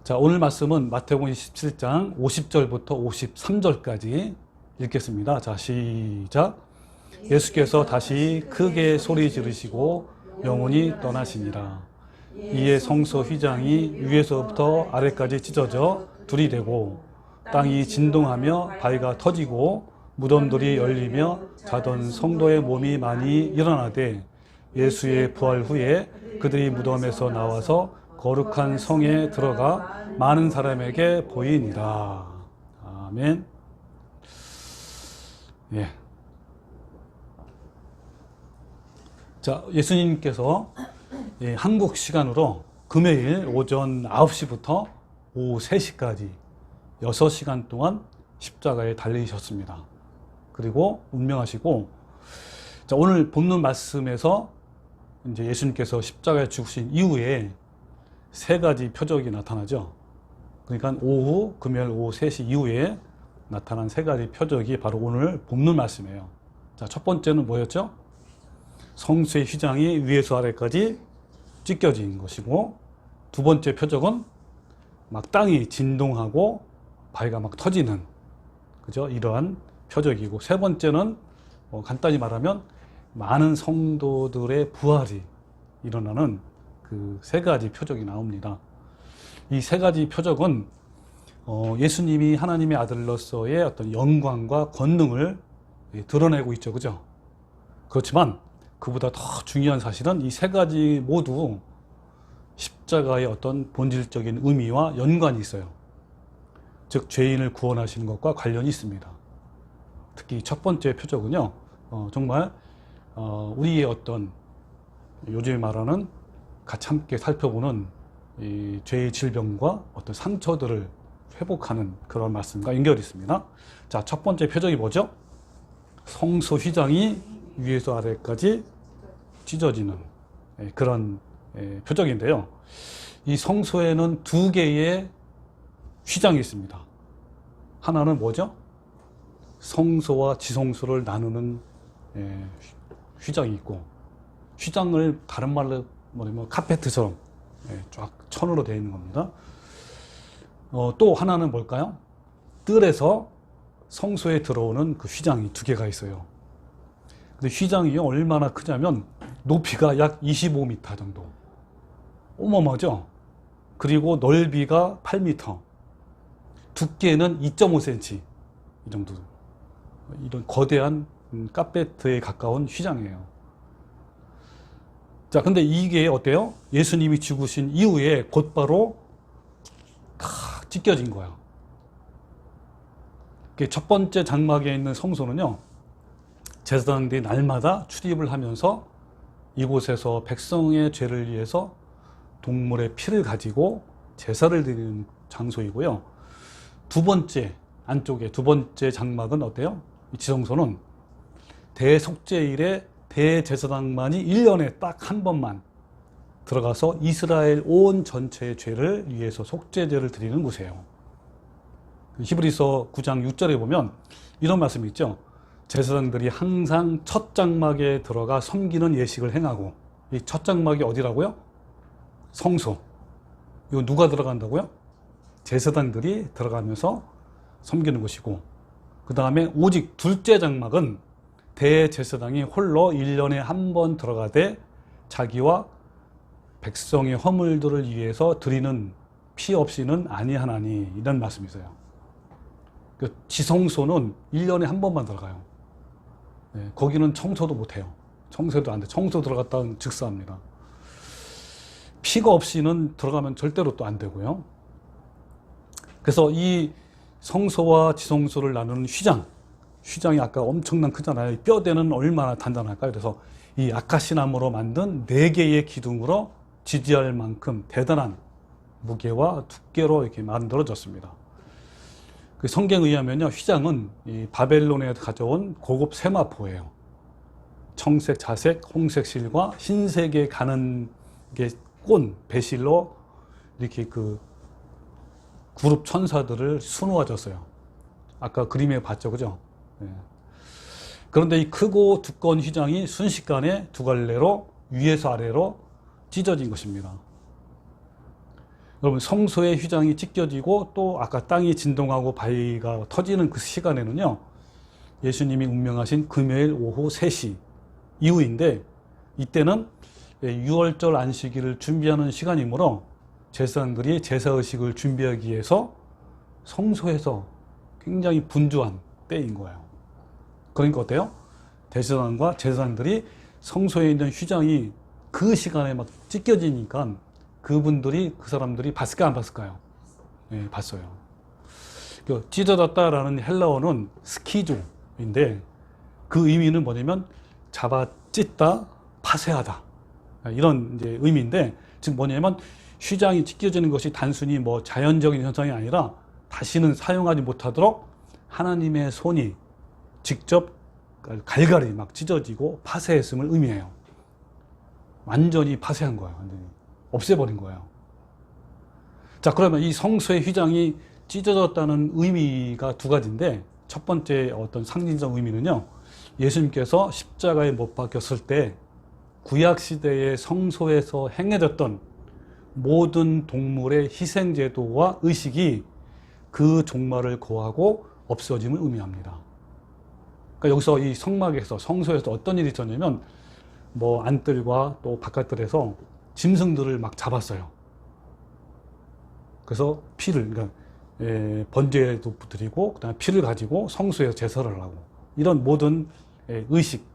자, 오늘 말씀은 마태복음 27장 50절부터 53절까지 읽겠습니다. 자, 시작. 예수께서 다시 크게 소리 지르시고 영혼이 떠나시니라. 이에 성소 휘장이 위에서부터 아래까지 찢어져 둘이 되고 땅이 진동하며 바위가 터지고 무덤들이 열리며 자던 성도의 몸이 많이 일어나되 예수의 부활 후에 그들이 무덤에서 나와서 거룩한 성에 들어가 많은 사람에게 보이니라. 아멘. 예. 자, 예수님께서 한국 시간으로 금요일 오전 9시부터 오후 3시까지 6시간 동안 십자가에 달리셨습니다. 그리고 운명하시고, 자, 오늘 본문 말씀에서 이제 예수님께서 십자가에 죽으신 이후에 세 가지 표적이 나타나죠. 그러니까 금요일 오후 3시 이후에 나타난 세 가지 표적이 바로 오늘 본문 말씀이에요. 자, 첫 번째는 뭐였죠? 성소의 휘장이 위에서 아래까지 찢겨진 것이고, 두 번째 표적은 막 땅이 진동하고 바위가 막 터지는, 그죠? 이러한 표적이고, 세 번째는 간단히 말하면 많은 성도들의 부활이 일어나는 그 세 가지 표적이 나옵니다. 이 세 가지 표적은 예수님이 하나님의 아들로서의 어떤 영광과 권능을 드러내고 있죠, 그죠? 그렇지만 그보다 더 중요한 사실은 이 세 가지 모두 십자가의 어떤 본질적인 의미와 연관이 있어요. 즉 죄인을 구원하시는 것과 관련이 있습니다. 특히 첫 번째 표적은요, 정말 우리의 어떤 요즘에 말하는 같이 함께 살펴보는 이 죄의 질병과 어떤 상처들을 회복하는 그런 말씀과 연결이 있습니다. 자, 첫 번째 표적이 뭐죠? 성소 휘장이 위에서 아래까지 찢어지는 그런 표적인데요. 이 성소에는 두 개의 휘장이 있습니다. 하나는 뭐죠? 성소와 지성소를 나누는 휘장이 있고, 휘장을 다른 말로 뭐냐면 카페트처럼 쫙 천으로 되어 있는 겁니다. 또 하나는 뭘까요? 뜰에서 성소에 들어오는 그 휘장이 두 개가 있어요. 근데 휘장이 얼마나 크냐면 높이가 약 25m 정도. 어마어마하죠? 그리고 넓이가 8m. 두께는 2.5cm. 이 정도. 이런 거대한 카페트에 가까운 휘장이에요. 자, 근데 이게 어때요? 예수님이 죽으신 이후에 곧바로 탁 찢겨진 거예요. 첫 번째 장막에 있는 성소는요, 제사장들이 날마다 출입을 하면서 이곳에서 백성의 죄를 위해서 동물의 피를 가지고 제사를 드리는 장소이고요. 두 번째, 안쪽에 두 번째 장막은 어때요? 이 지성소는 대속죄일에 대제사장만이 1년에 딱 한 번만 들어가서 이스라엘 온 전체의 죄를 위해서 속죄제를 드리는 곳이에요. 히브리서 9장 6절에 보면 이런 말씀이 있죠. 제사장들이 항상 첫 장막에 들어가 섬기는 예식을 행하고, 이 첫 장막이 어디라고요? 성소. 이거 누가 들어간다고요? 제사장들이 들어가면서 섬기는 곳이고, 그 다음에 오직 둘째 장막은 대제사장이 홀로 1년에 한 번 들어가되 자기와 백성의 허물들을 위해서 드리는 피 없이는 아니하나니, 이런 말씀이 있어요. 그 지성소는 1년에 한 번만 들어가요. 거기는 청소도 못해요. 청소도 안 돼. 청소 들어갔다는 즉사합니다. 피가 없이는 들어가면 절대로 또 안 되고요. 그래서 이 성소와 지성소를 나누는 휘장이 아까 엄청난 크잖아요. 뼈대는 얼마나 단단할까요? 그래서 이 아카시나무로 만든 4개의 기둥으로 지지할 만큼 대단한 무게와 두께로 이렇게 만들어졌습니다. 그 성경에 의하면요, 휘장은 이 바벨론에 가져온 고급 세마포예요. 청색, 자색, 홍색 실과 흰색에 가는 게 꼰, 배실로 이렇게 그 그룹 천사들을 수놓아줬어요. 아까 그림에 봤죠, 그죠? 그런데 이 크고 두꺼운 휘장이 순식간에 두 갈래로 위에서 아래로 찢어진 것입니다. 여러분 성소의 휘장이 찢겨지고 또 아까 땅이 진동하고 바위가 터지는 그 시간에는요, 예수님이 운명하신 금요일 오후 3시 이후인데, 이때는 유월절 안식일을 준비하는 시간이므로 제사장들이 제사의식을 준비하기 위해서 성소에서 굉장히 분주한 때인 거예요. 그러니까 어때요? 대제사장과 제사장들이 성소에 있는 휘장이 그 시간에 막 찢겨지니까 그 사람들이 봤을까 안 봤을까요? 네, 봤어요. 찢어졌다라는 헬라어는 스키조인데 그 의미는 뭐냐면 잡아 찢다, 파쇄하다, 이런 이제 의미인데, 즉 뭐냐면 휘장이 찢겨지는 것이 단순히 뭐 자연적인 현상이 아니라 다시는 사용하지 못하도록 하나님의 손이 직접 갈갈이 막 찢어지고 파쇄했음을 의미해요. 완전히 파쇄한 거예요. 완전히 없애버린 거예요. 자, 그러면 이 성소의 휘장이 찢어졌다는 의미가 두 가지인데, 첫 번째 어떤 상징적 의미는요, 예수님께서 십자가에 못 박혔을 때 구약시대의 성소에서 행해졌던 모든 동물의 희생제도와 의식이 그 종말을 고하고 없어짐을 의미합니다. 그러니까 여기서 이 성막에서, 성소에서 어떤 일이 있었냐면, 뭐 안뜰과 또 바깥뜰에서 짐승들을 막 잡았어요. 그래서 피를, 그러니까 번제도 드리고 그다음에 피를 가지고 성소에서 제사를 하고, 이런 모든 의식,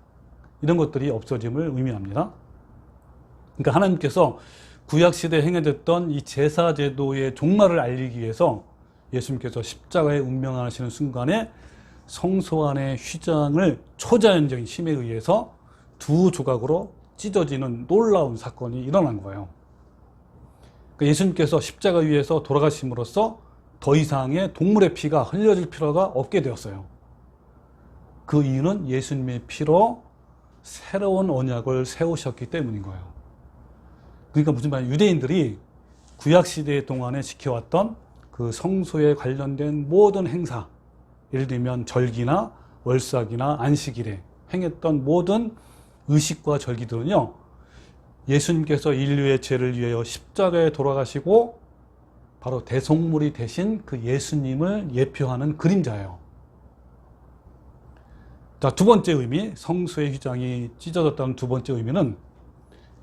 이런 것들이 없어짐을 의미합니다. 그러니까 하나님께서 구약시대에 행해졌던 이 제사제도의 종말을 알리기 위해서 예수님께서 십자가에 운명하시는 순간에 성소 안의 휘장을 초자연적인 힘에 의해서 두 조각으로 찢어지는 놀라운 사건이 일어난 거예요. 그러니까 예수님께서 십자가 위에서 돌아가심으로써 더 이상의 동물의 피가 흘려질 필요가 없게 되었어요. 그 이유는 예수님의 피로 새로운 언약을 세우셨기 때문인 거예요. 그러니까 무슨 말이에요? 유대인들이 구약시대 동안에 지켜왔던 그 성소에 관련된 모든 행사, 예를 들면 절기나 월삭이나 안식일에 행했던 모든 의식과 절기들은요, 예수님께서 인류의 죄를 위하여 십자가에 돌아가시고 바로 대속물이 되신 그 예수님을 예표하는 그림자예요. 자, 두 번째 의미, 성소의 휘장이 찢어졌다는 두 번째 의미는,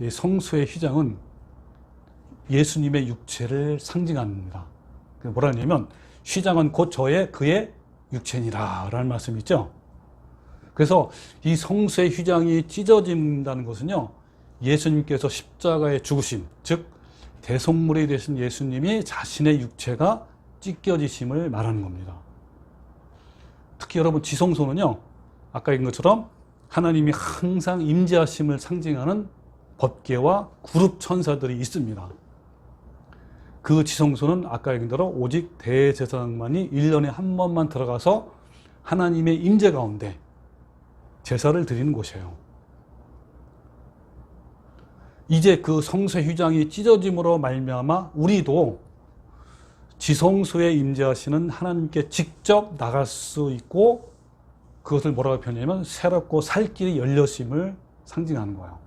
이 성소의 휘장은 예수님의 육체를 상징합니다. 뭐라 하냐면, 휘장은 곧 그의 육체니라 라는 말씀이 있죠. 그래서 이 성소의 휘장이 찢어진다는 것은요, 예수님께서 십자가에 죽으심, 즉 대속물이 되신 예수님이 자신의 육체가 찢겨지심을 말하는 겁니다. 특히 여러분, 지성소는요, 아까 얘기한 것처럼 하나님이 항상 임재하심을 상징하는 법궤와 그룹 천사들이 있습니다. 그 지성소는 아까 얘기한 대로 오직 대제사장만이 1년에 한 번만 들어가서 하나님의 임재 가운데 제사를 드리는 곳이에요. 이제 그 성소의 휘장이 찢어짐으로 말미암아 우리도 지성소에 임재하시는 하나님께 직접 나갈 수 있고, 그것을 뭐라고 표현하냐면 새롭고 살 길이 열렸음을 상징하는 거예요.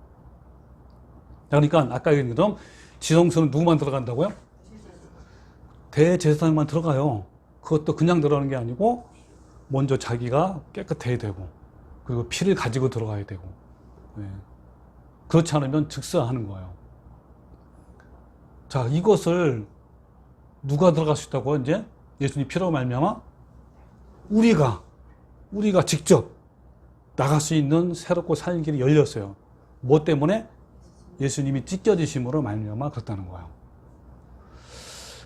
그러니까 아까 얘기한 것처럼 지성소는 누구만 들어간다고요? 대제사장만 들어가요. 그것도 그냥 들어가는 게 아니고 먼저 자기가 깨끗해야 되고, 그리고 피를 가지고 들어가야 되고, 그렇지 않으면 즉사하는 거예요. 자, 이것을 누가 들어갈 수 있다고? 이제 예수님 피로 말미암아 우리가 직접 나갈 수 있는 새롭고 살 길이 열렸어요. 뭐 때문에? 예수님이 찢겨지심으로 말미암아 그렇다는 거예요.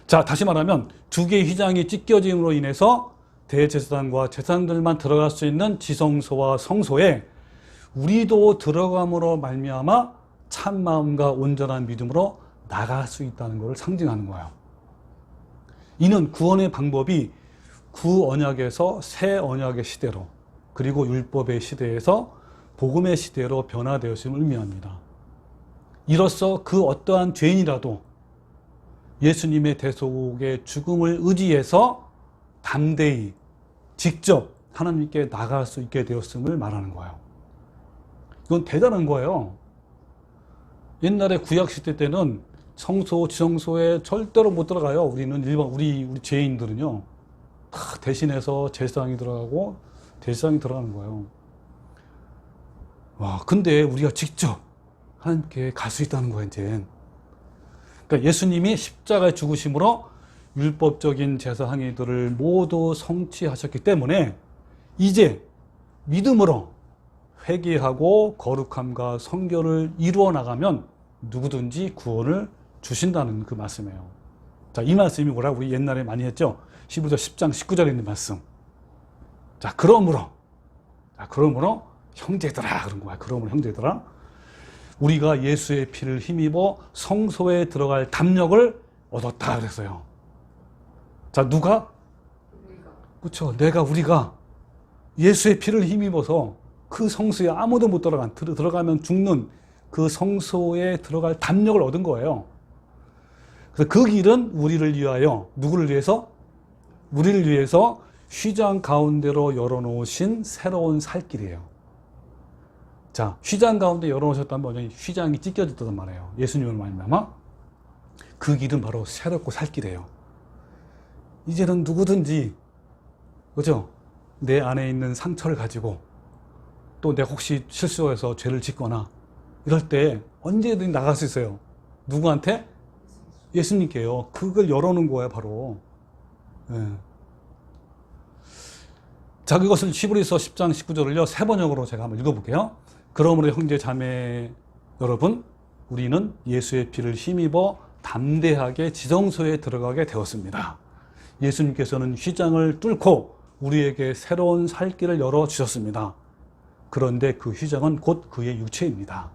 자, 다시 말하면 두 개의 휘장이 찢겨짐으로 인해서 대제사장과 제사장들만 들어갈 수 있는 지성소와 성소에 우리도 들어감으로 말미암아 참 마음과 온전한 믿음으로 나갈 수 있다는 것을 상징하는 거예요. 이는 구원의 방법이 구언약에서 새 언약의 시대로, 그리고 율법의 시대에서 복음의 시대로 변화되었음을 의미합니다. 이로써 그 어떠한 죄인이라도 예수님의 대속의 죽음을 의지해서 담대히 직접 하나님께 나갈 수 있게 되었음을 말하는 거예요. 이건 대단한 거예요. 옛날에 구약시대 때는 성소, 지성소에 절대로 못 들어가요. 우리는 우리 죄인들은요. 다 대신해서 제사장이 들어가고 대제사장이 들어가는 거예요. 와, 근데 우리가 직접 하나님께 갈 수 있다는 거예요, 이제. 그러니까 예수님이 십자가에 죽으심으로 율법적인 제사 행위들을 모두 성취하셨기 때문에 이제 믿음으로 회개하고 거룩함과 성결을 이루어 나가면 누구든지 구원을 주신다는 그 말씀이에요. 자, 이 말씀이 뭐라고 우리 옛날에 많이 했죠? 히브리서 10장 19절에 있는 말씀. 자, 그러므로 형제들아, 그런 거야. 그러므로 형제들아, 우리가 예수의 피를 힘입어 성소에 들어갈 담력을 얻었다 그랬어요. 자, 누가? 그렇죠. 우리가 예수의 피를 힘입어서 그 성소에 아무도 못 들어가면 죽는 그 성소에 들어갈 담력을 얻은 거예요. 그래서 그 길은 우리를 위하여, 누구를 위해서? 우리를 위해서 휘장 가운데로 열어놓으신 새로운 살 길이에요. 자, 휘장 가운데 열어놓으셨다면 뭐냐? 휘장이 찢겨졌단 말이에요. 예수님을 말미암아 그 길은 바로 새롭고 살 길이에요. 이제는 누구든지, 그죠? 내 안에 있는 상처를 가지고 또 내가 혹시 실수해서 죄를 짓거나 이럴 때 언제든지 나갈 수 있어요. 누구한테? 예수님께요. 그걸 열어놓은 거예요, 바로. 네. 자, 그것을 히브리서 10장 19절을요, 세 번역으로 제가 한번 읽어볼게요. 그러므로 형제 자매 여러분, 우리는 예수의 피를 힘입어 담대하게 지성소에 들어가게 되었습니다. 예수님께서는 휘장을 뚫고 우리에게 새로운 살 길을 열어주셨습니다. 그런데 그 휘장은 곧 그의 육체입니다.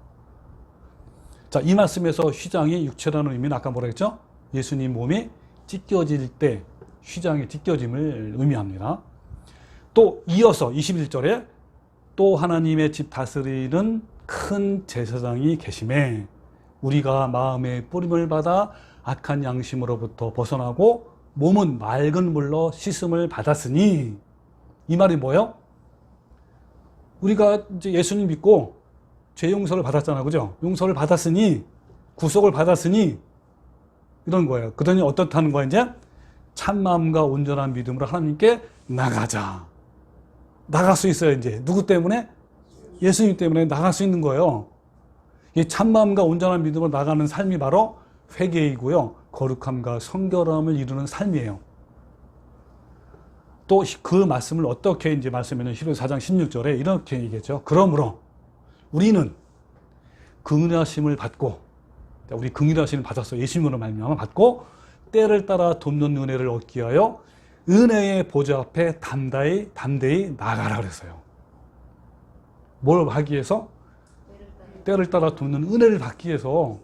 자, 이 말씀에서 휘장이 육체라는 의미는 아까 뭐라 했죠? 예수님 몸이 찢겨질 때 휘장이 찢겨짐을 의미합니다. 또 이어서 21절에 또 하나님의 집 다스리는 큰 제사장이 계심에 우리가 마음의 뿌림을 받아 악한 양심으로부터 벗어나고 몸은 맑은 물로 씻음을 받았으니, 이 말이 뭐예요? 우리가 이제 예수님 믿고 죄 용서를 받았잖아, 그죠? 용서를 받았으니, 구속을 받았으니 이런 거예요. 그러니 어떻다는 거야? 이제 참마음과 온전한 믿음으로 하나님께 나가자. 나갈 수 있어요. 이제 누구 때문에? 예수님 때문에 나갈 수 있는 거예요. 이 참마음과 온전한 믿음으로 나가는 삶이 바로 회개이고요, 거룩함과 성결함을 이루는 삶이에요. 또 그 말씀을 어떻게 이제 말씀하면 히브리서 4장 16절에 이렇게 얘기했죠. 그러므로 우리는 긍휼하심을 받고, 우리 긍휼하심을 받았어. 예수님으로 말미암아 받고 때를 따라 돕는 은혜를 얻기 위하여 은혜의 보좌 앞에 담대히 나가라 그랬어요. 뭘 하기 위해서? 때를 따라 돕는 은혜를 받기 위해서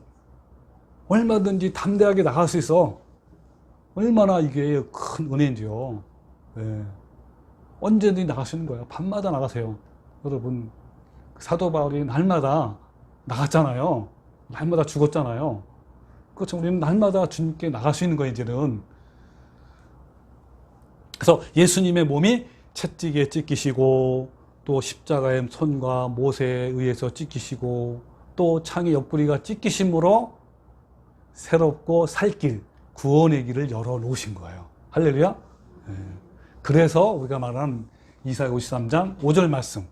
얼마든지 담대하게 나갈 수 있어. 얼마나 이게 큰 은혜인지요. 네. 언제든지 나갈 수 있는 거예요. 밤마다 나가세요. 여러분, 사도 바울이 날마다 나갔잖아요. 날마다 죽었잖아요. 그렇죠. 우리는 날마다 주님께 나갈 수 있는 거예요, 이제는. 그래서 예수님의 몸이 채찍에 찢기시고, 또 십자가의 손과 못에 의해서 찢기시고, 또 창의 옆구리가 찢기심으로 새롭고 살길, 구원의 길을 열어놓으신 거예요. 할렐루야. 네. 그래서 우리가 말하는 이사야 53장 5절 말씀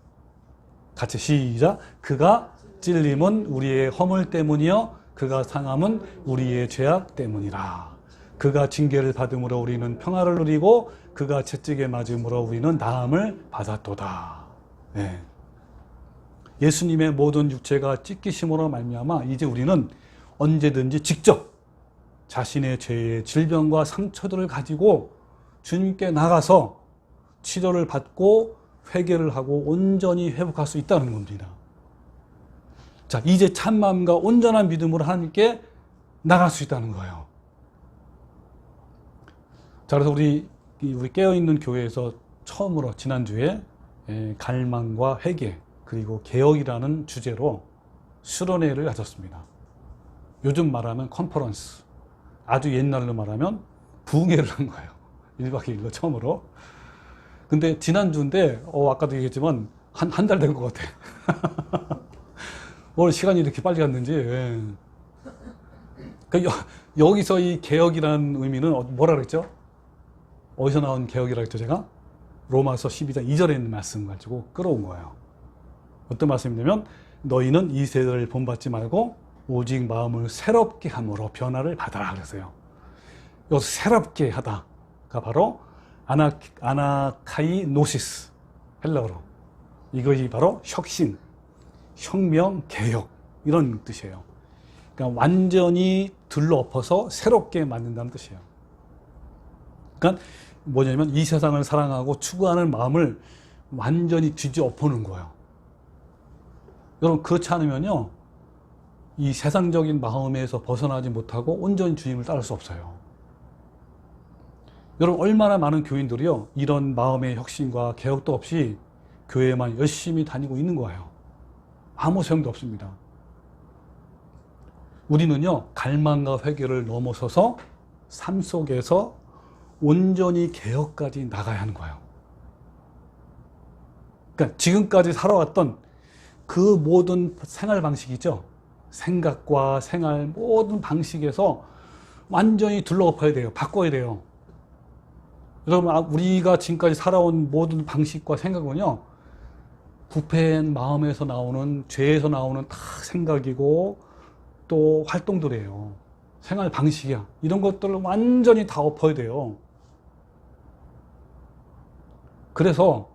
같이 시작. 그가 찔림은 우리의 허물 때문이요 그가 상함은 우리의 죄악 때문이라. 그가 징계를 받음으로 우리는 평화를 누리고 그가 채찍에 맞음으로 우리는 나음을 받았도다. 네. 예수님의 모든 육체가 찢기심으로 말미암아 이제 우리는 언제든지 직접 자신의 죄의 질병과 상처들을 가지고 주님께 나가서 치료를 받고 회개를 하고 온전히 회복할 수 있다는 겁니다. 자, 이제 참마음과 온전한 믿음으로 하나님께 나갈 수 있다는 거예요. 자, 그래서 우리 깨어있는 교회에서 처음으로 지난주에 갈망과 회개 그리고 개혁이라는 주제로 수련회를 가졌습니다. 요즘 말하면 컨퍼런스, 아주 옛날로 말하면 부흥회를 한 거예요. 1박 2일로 처음으로. 근데 지난주인데 아까도 얘기했지만 한 달 된 것 같아. 오늘 시간이 이렇게 빨리 갔는지. 그러니까 여기서 이 개혁이라는 의미는 뭐라 그랬죠? 어디서 나온 개혁이라고 했죠, 제가? 로마서 12장 2절에 있는 말씀 가지고 끌어온 거예요. 어떤 말씀이냐면 너희는 이 세대를 본받지 말고 오직 마음을 새롭게 함으로 변화를 받아라 그랬어요. 여기서 새롭게 하다가 바로 아나카이노시스, 헬라어로. 이것이 바로 혁신, 혁명, 개혁 이런 뜻이에요. 그러니까 완전히 들러엎어서 새롭게 만든다는 뜻이에요. 그러니까 뭐냐면 이 세상을 사랑하고 추구하는 마음을 완전히 뒤집어엎는 거예요. 여러분 그렇지 않으면요 이 세상적인 마음에서 벗어나지 못하고 온전히 주님을 따를 수 없어요. 여러분 얼마나 많은 교인들이요 이런 마음의 혁신과 개혁도 없이 교회에만 열심히 다니고 있는 거예요. 아무 소용도 없습니다. 우리는요 갈망과 회개를 넘어서서 삶 속에서 온전히 개혁까지 나가야 하는 거예요. 그러니까 지금까지 살아왔던 그 모든 생활 방식이죠. 생각과 생활 모든 방식에서 완전히 둘러엎어야 돼요. 바꿔야 돼요. 여러분 우리가 지금까지 살아온 모든 방식과 생각은요 부패한 마음에서 나오는 죄에서 나오는 다 생각이고 또 활동들이에요. 생활 방식이야. 이런 것들을 완전히 다 엎어야 돼요. 그래서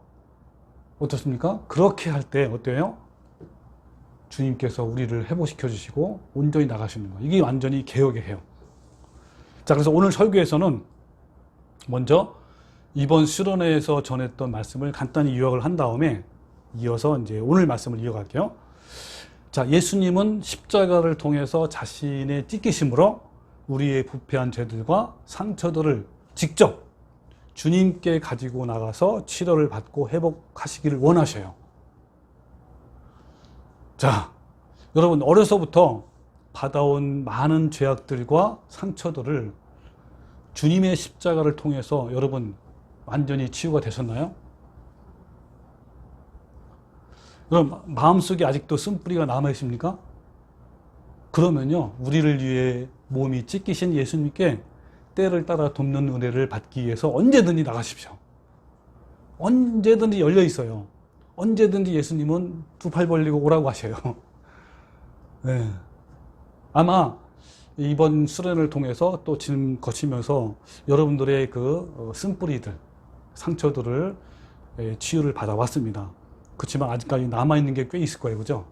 어떻습니까? 그렇게 할 때 어때요? 주님께서 우리를 회복시켜 주시고 온전히 나가시는 거예요. 이게 완전히 개혁의 해요. 자, 그래서 오늘 설교에서는 먼저 이번 수련회에서 전했던 말씀을 간단히 요약을 한 다음에 이어서 이제 오늘 말씀을 이어갈게요. 자, 예수님은 십자가를 통해서 자신의 찢기심으로 우리의 부패한 죄들과 상처들을 직접 주님께 가지고 나가서 치료를 받고 회복하시기를 원하셔요. 자, 여러분 어려서부터 받아온 많은 죄악들과 상처들을 주님의 십자가를 통해서 여러분 완전히 치유가 되셨나요? 그럼 마음속에 아직도 쓴뿌리가 남아있습니까? 그러면요 우리를 위해 몸이 찢기신 예수님께 때를 따라 돕는 은혜를 받기 위해서 언제든지 나가십시오. 언제든지 열려 있어요. 언제든지 예수님은 두 팔 벌리고 오라고 하셔요. 네. 아마 이번 수련을 통해서 또 지금 거치면서 여러분들의 그 쓴뿌리들, 상처들을 치유를 받아왔습니다. 그렇지만 아직까지 남아있는 게 꽤 있을 거예요. 그죠?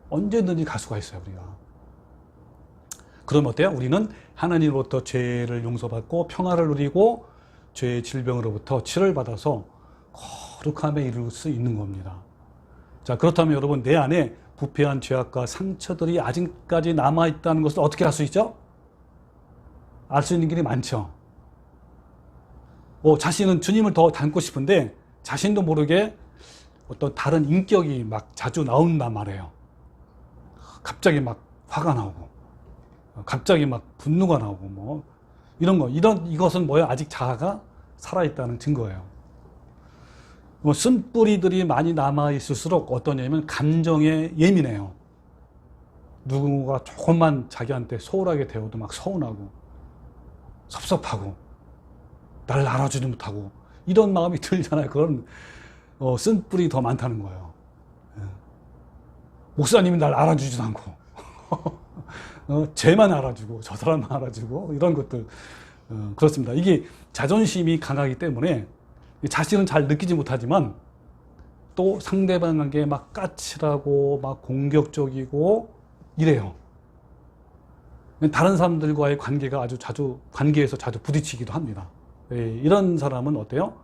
언제든지 갈 수가 있어요, 우리가. 그럼 어때요? 우리는 하나님으로부터 죄를 용서받고 평화를 누리고 죄의 질병으로부터 치료를 받아서 거룩함에 이룰 수 있는 겁니다. 자, 그렇다면 여러분 내 안에 부패한 죄악과 상처들이 아직까지 남아있다는 것을 어떻게 알 수 있죠? 알 수 있는 길이 많죠. 자신은 주님을 더 닮고 싶은데 자신도 모르게 어떤 다른 인격이 막 자주 나온단 말이에요. 갑자기 막 화가 나오고 갑자기 막 분노가 나오고 뭐 이런 거 이것은 뭐예요? 아직 자아가 살아있다는 증거예요. 쓴뿌리들이 많이 남아있을수록 어떠냐면 감정에 예민해요. 누군가 조금만 자기한테 소홀하게 대어도 막 서운하고 섭섭하고 나를 알아주지 못하고 이런 마음이 들잖아요. 그런 쓴뿌리 더 많다는 거예요. 목사님이 날 알아주지도 않고 쟤만 알아주고 저 사람만 알아주고 이런 것들 그렇습니다. 이게 자존심이 강하기 때문에 자신은 잘 느끼지 못하지만 또 상대방에게 막 까칠하고 막 공격적이고 이래요. 다른 사람들과의 관계가 관계에서 자주 부딪히기도 합니다. 이런 사람은 어때요?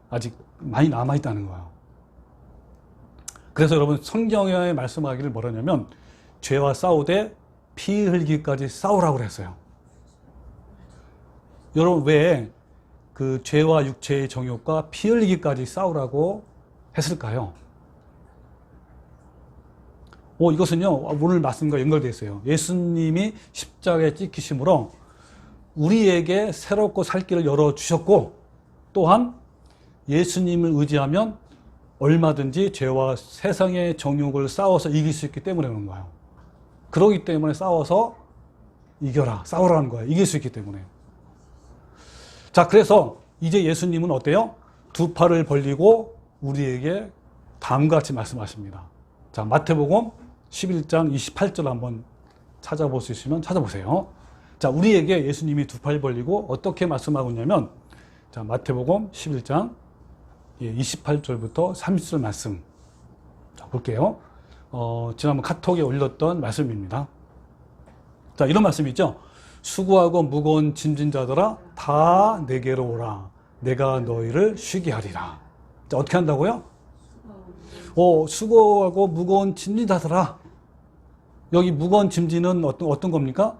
아직 많이 남아있다는 거예요. 그래서 여러분 성경에 말씀하기를 뭐라냐면 죄와 싸우되 피 흘기까지 싸우라고 그랬어요. 여러분 왜 그 죄와 육체의 정욕과 피 흘리기까지 싸우라고 했을까요? 이것은요 오늘 말씀과 연결되어 있어요. 예수님이 십자가에 찍히심으로 우리에게 새롭고 살 길을 열어주셨고 또한 예수님을 의지하면 얼마든지 죄와 세상의 정욕을 싸워서 이길 수 있기 때문에 그런 거예요. 그렇기 때문에 싸워서 이겨라. 싸우라는 거야. 이길 수 있기 때문에. 자, 그래서 이제 예수님은 어때요? 두 팔을 벌리고 우리에게 다음과 같이 말씀하십니다. 자, 마태복음 11장 28절 한번 찾아볼 수 있으면 찾아보세요. 자, 우리에게 예수님이 두 팔 벌리고 어떻게 말씀하고 있냐면, 자, 마태복음 11장 28절부터 30절 말씀. 자, 볼게요. 지난번 카톡에 올렸던 말씀입니다. 자, 이런 말씀이 있죠. 수고하고 무거운 짐진 자들아 다 내게로 오라. 내가 너희를 쉬게 하리라. 자, 어떻게 한다고요? 수고하고 무거운 짐진 자들아. 여기 무거운 짐진은 어떤 겁니까?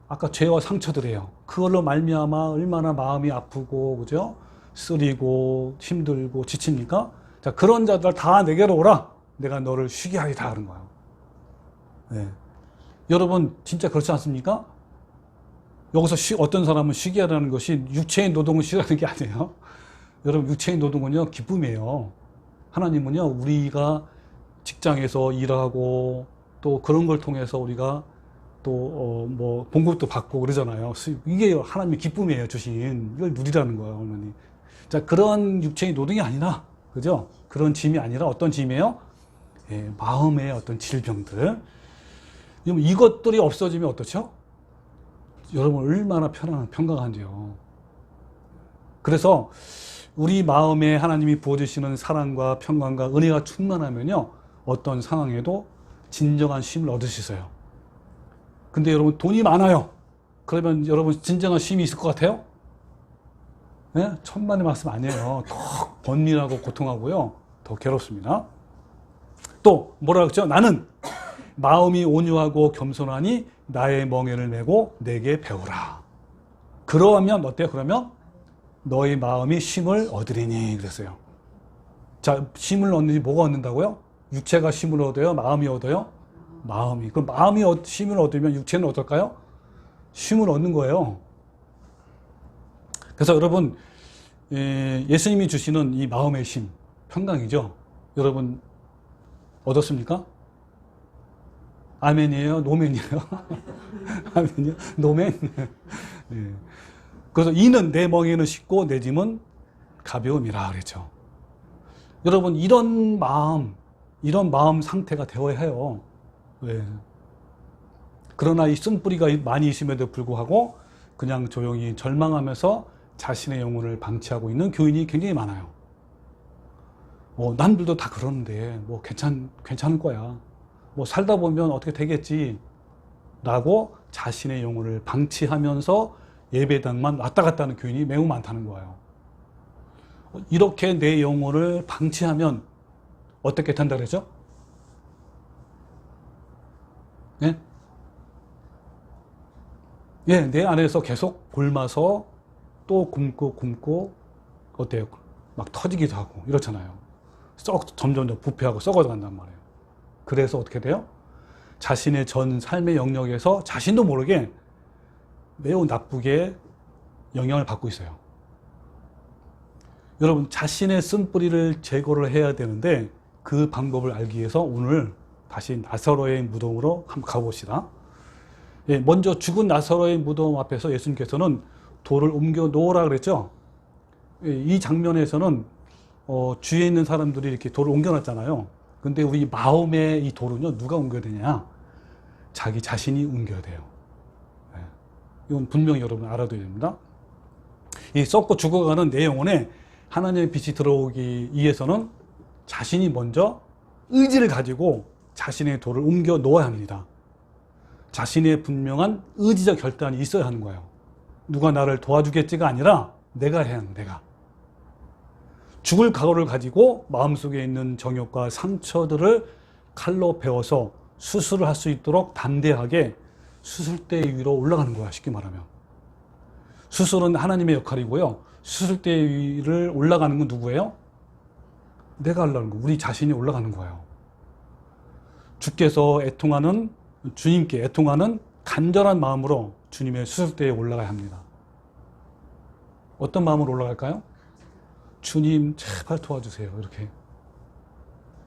아까 죄와 상처들이에요. 그걸로 말미암아 얼마나 마음이 아프고, 그죠? 쓰리고 힘들고 지칩니까? 자, 그런 자들 다 내게로 오라. 내가 너를 쉬게 하리라 하는 거예요. 네. 여러분 진짜 그렇지 않습니까? 여기서 어떤 사람은 쉬게 하라는 것이 육체의 노동을 쉬라는 게 아니에요. 여러분 육체의 노동은요 기쁨이에요. 하나님은요 우리가 직장에서 일하고 또 그런 걸 통해서 우리가 또 뭐 봉급도 받고 그러잖아요. 이게 하나님의 기쁨이에요. 주신 이걸 누리라는 거예요. 어머니. 자, 그런 육체의 노동이 아니라, 그죠? 그런 짐이 아니라 어떤 짐이에요? 예, 마음의 어떤 질병들. 이것들이 없어지면 어떻죠? 여러분 얼마나 평강한지요. 그래서 우리 마음에 하나님이 부어주시는 사랑과 평강과 은혜가 충만하면요 어떤 상황에도 진정한 쉼을 얻을 수 있어요. 근데 여러분 돈이 많아요. 그러면 여러분 진정한 쉼이 있을 것 같아요? 네? 천만의 말씀 아니에요. 더 번민하고 고통하고요 더 괴롭습니다. 또 뭐라 그랬죠? 나는 마음이 온유하고 겸손하니 나의 멍에를 메고 내게 배우라. 그러면 어때요? 그러면 너의 마음이 쉼을 얻으리니 그랬어요. 자, 쉼을 얻는지 뭐가 얻는다고요? 육체가 쉼을 얻어요? 마음이 얻어요? 마음이. 그럼 마음이 쉼을 얻으면 육체는 어떨까요? 쉼을 얻는 거예요. 그래서 여러분 예수님이 주시는 이 마음의 쉼, 평강이죠. 여러분 얻었습니까? 아멘이에요? 노멘이에요? 아멘이요? 노멘? 네. 그래서 이는 내 멍에는 쉽고 내 짐은 가벼움이라 그랬죠. 여러분 이런 마음 상태가 되어야 해요. 왜? 그러나 이 쓴뿌리가 많이 있음에도 불구하고 그냥 조용히 절망하면서 자신의 영혼을 방치하고 있는 교인이 굉장히 많아요. 남들도 다 그러는데 뭐 괜찮을 거야. 뭐 살다 보면 어떻게 되겠지 라고 자신의 영혼을 방치하면서 예배당만 왔다 갔다 하는 교인이 매우 많다는 거예요. 이렇게 내 영혼을 방치하면 어떻게 된다 그랬죠? 예? 예, 내 안에서 계속 굶어서 또 굶고 어때요? 막 터지기도 하고 이렇잖아요. 점점 부패하고 썩어져 간단 말이에요. 그래서 어떻게 돼요? 자신의 전 삶의 영역에서 자신도 모르게 매우 나쁘게 영향을 받고 있어요. 여러분 자신의 쓴뿌리를 제거를 해야 되는데 그 방법을 알기 위해서 오늘 다시 나사로의 무덤으로 한번 가봅시다. 예, 먼저 죽은 나사로의 무덤 앞에서 예수님께서는 돌을 옮겨 놓으라 그랬죠. 예, 이 장면에서는 주위에 있는 사람들이 이렇게 돌을 옮겨놨잖아요. 근데 우리 마음의 이 돌은요 누가 옮겨야 되냐? 자기 자신이 옮겨야 돼요. 예, 이건 분명히 여러분 알아둬야 됩니다. 이 썩고 죽어가는 내 영혼에 하나님의 빛이 들어오기 위해서는 자신이 먼저 의지를 가지고 자신의 돌을 옮겨 놓아야 합니다. 자신의 분명한 의지적 결단이 있어야 하는 거예요. 누가 나를 도와주겠지가 아니라 내가 해야 하는 내가. 죽을 각오를 가지고 마음속에 있는 정욕과 상처들을 칼로 베어서 수술을 할 수 있도록 담대하게 수술대 위로 올라가는 거야, 쉽게 말하면. 수술은 하나님의 역할이고요. 수술대 위를 올라가는 건 누구예요? 내가 하려는 거, 우리 자신이 올라가는 거예요. 주께서 주님께 애통하는 간절한 마음으로 주님의 수술대에 올라가야 합니다. 어떤 마음으로 올라갈까요? 주님 제발 도와주세요. 이렇게.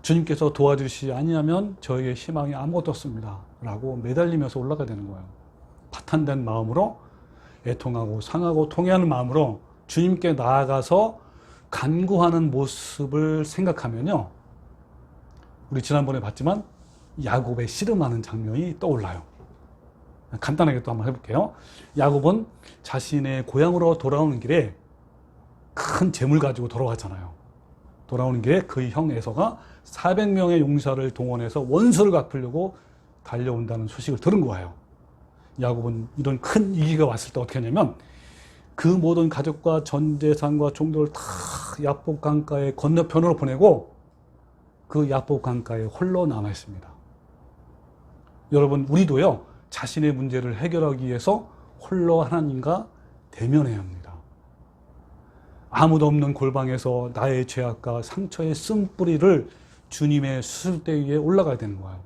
주님께서 도와주시지 아니하면 저에게 희망이 아무것도 없습니다. 라고 매달리면서 올라가야 되는 거예요. 파탄된 마음으로 애통하고 상하고 통회하는 마음으로 주님께 나아가서 간구하는 모습을 생각하면요, 우리 지난번에 봤지만 야곱의 씨름하는 장면이 떠올라요. 간단하게 또 한번 해볼게요. 야곱은 자신의 고향으로 돌아오는 길에 큰 재물 가지고 돌아왔잖아요. 돌아오는 길에 그의 형 에서가 400명의 용사를 동원해서 원수를 갚으려고 달려온다는 소식을 들은 거예요. 야곱은 이런 큰 위기가 왔을 때 어떻게 하냐면 그 모든 가족과 전 재산과 종들을 다 야복 강가의 건너편으로 보내고 그 야복 강가에 홀로 남아 있습니다. 여러분, 우리도요, 자신의 문제를 해결하기 위해서 홀로 하나님과 대면해야 합니다. 아무도 없는 골방에서 나의 죄악과 상처의 쓴뿌리를 주님의 수술대 위에 올라가야 되는 거예요.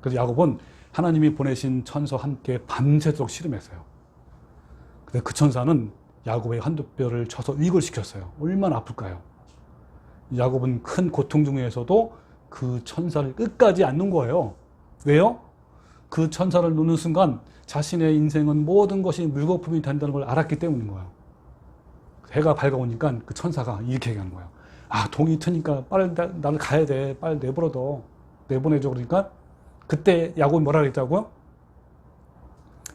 그래서 야곱은 하나님이 보내신 천사와 함께 밤새도록 씨름했어요. 근데 그 천사는 야곱의 한두 뼈를 쳐서 위골시켰어요. 얼마나 아플까요? 야곱은 큰 고통 중에서도 그 천사를 끝까지 안 놓은 거예요. 왜요? 그 천사를 놓는 순간 자신의 인생은 모든 것이 물거품이 된다는 걸 알았기 때문인 거예요. 해가 밝아오니까 그 천사가 이렇게 얘기하는 거예요. 아, 동이 트니까 빨리 나를 가야 돼. 빨리 내보내줘. 그러니까 그때 야곱이 뭐라 그랬다고요?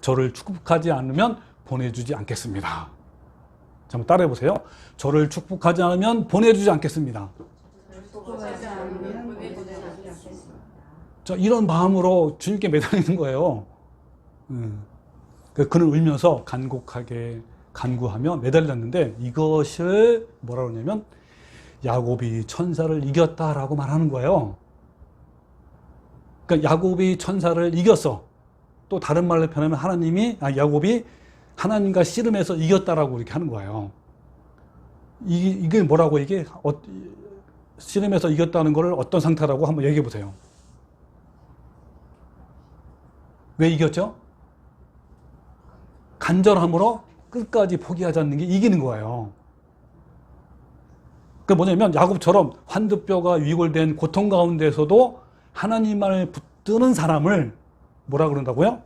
저를 축복하지 않으면 보내주지 않겠습니다. 자, 한번 따라해 보세요. 저를 축복하지 않으면 보내주지 않겠습니다. 자, 이런 마음으로 주님께 매달리는 거예요. 그는 울면서 간곡하게 간구하며 매달렸는데 이것을 뭐라고 하냐면 야곱이 천사를 이겼다라고 말하는 거예요. 그러니까 야곱이 천사를 이겼어. 또 다른 말로 표현하면 야곱이 하나님과 씨름해서 이겼다라고 이렇게 하는 거예요. 이게 뭐라고 씨름해서 이겼다는 걸 어떤 상태라고 한번 얘기해 보세요. 왜 이겼죠? 간절함으로 끝까지 포기하지 않는 게 이기는 거예요. 그게 뭐냐면 야곱처럼 환두뼈가 위골된 고통 가운데서도 하나님만을 붙드는 사람을 뭐라 그런다고요?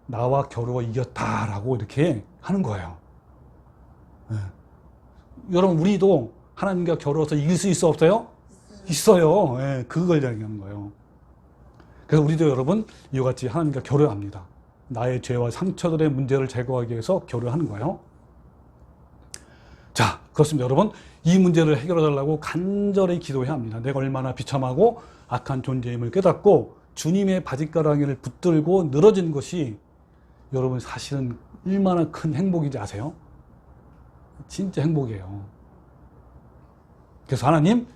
나와 겨루어 이겼다라고 이렇게 하는 거예요. 네. 여러분, 우리도 하나님과 겨루어서 이길 수 있어 없어요? 있어요. 네, 그걸 이야기하는 거예요. 그래서 우리도 여러분 이와 같이 하나님과 겨루어야 합니다. 나의 죄와 상처들의 문제를 제거하기 위해서 겨루하는 거예요. 자, 그렇습니다. 여러분, 이 문제를 해결해 달라고 간절히 기도해야 합니다. 내가 얼마나 비참하고 악한 존재임을 깨닫고 주님의 바짓가랑이를 붙들고 늘어지는 것이 여러분 사실은 얼마나 큰 행복인지 아세요? 진짜 행복이에요. 그래서 하나님,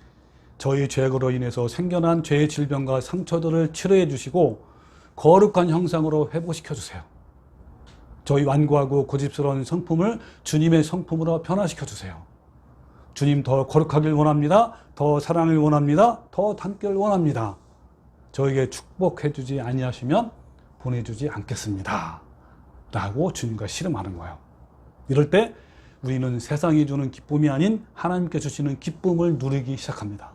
저희 죄악으로 인해서 생겨난 죄의 질병과 상처들을 치료해 주시고 거룩한 형상으로 회복시켜 주세요. 저희 완고하고 고집스러운 성품을 주님의 성품으로 변화시켜 주세요. 주님, 더 거룩하길 원합니다. 더 사랑을 원합니다. 더 닮기를 원합니다. 저에게 축복해 주지 아니하시면 보내주지 않겠습니다. 라고 주님과 씨름하는 거예요. 이럴 때 우리는 세상이 주는 기쁨이 아닌 하나님께 주시는 기쁨을 누리기 시작합니다.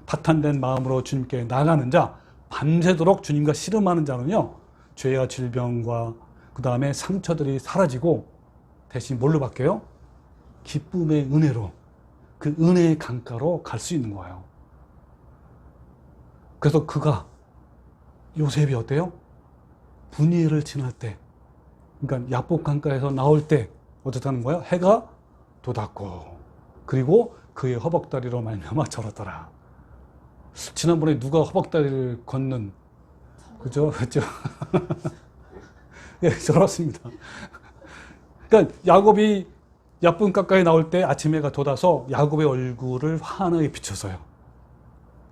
파탄된 마음으로 주님께 나가는 자, 밤새도록 주님과 씨름하는 자는요, 죄와 질병과 그 다음에 상처들이 사라지고 대신 뭘로 바뀌어요? 기쁨의 은혜로, 그 은혜의 강가로 갈 수 있는 거예요. 그래서 요셉이 어때요? 분이엘을 지날 때, 그러니까 야복 강가에서 나올 때 어떻다는 거예요? 해가 돋았고, 그리고 그의 허벅다리로 말미암아 절었더라. 지난번에 누가 허벅다리를 걷는, 그죠? 예, 절었습니다. 그러니까 야곱이 야복 강가에 나올 때 아침 해가 돋아서 야곱의 얼굴을 환하게 비춰서요.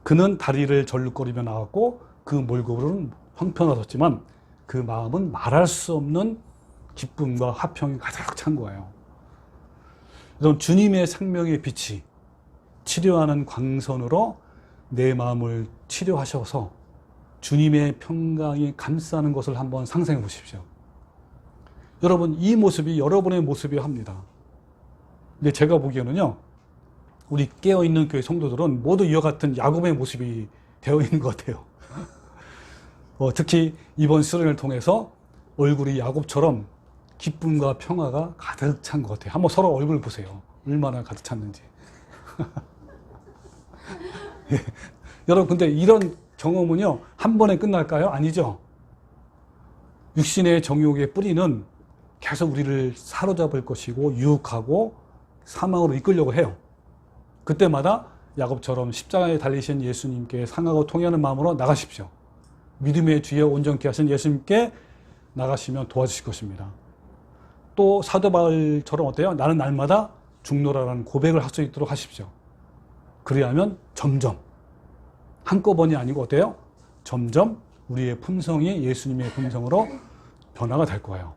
그는 다리를 절룩거리며 나왔고 그 몰골은 형편없었지만 그 마음은 말할 수 없는 기쁨과 화평이 가득 찬 거예요. 그래서 주님의 생명의 빛이 치료하는 광선으로 내 마음을 치료하셔서 주님의 평강이 감싸는 것을 한번 상상해 보십시오. 여러분, 이 모습이 여러분의 모습이어야 합니다. 근데 제가 보기에는요, 우리 깨어있는 교회 성도들은 모두 이와 같은 야곱의 모습이 되어 있는 것 같아요. 특히 이번 수련을 통해서 얼굴이 야곱처럼 기쁨과 평화가 가득 찬 것 같아요. 한번 서로 얼굴 보세요. 얼마나 가득 찼는지. 예. 여러분, 근데 이런 경험은요, 한 번에 끝날까요? 아니죠. 육신의 정욕의 뿌리는 계속 우리를 사로잡을 것이고 유혹하고 사망으로 이끌려고 해요. 그때마다 야곱처럼 십자가에 달리신 예수님께 상하고 통회하는 마음으로 나가십시오. 믿음의 주여 온전케 하신 예수님께 나가시면 도와주실 것입니다. 또 사도 바울처럼 어때요? 나는 날마다 죽노라라는 고백을 할 수 있도록 하십시오. 그리하면 점점, 한꺼번이 아니고 어때요? 점점 우리의 품성이 예수님의 품성으로 변화가 될 거예요.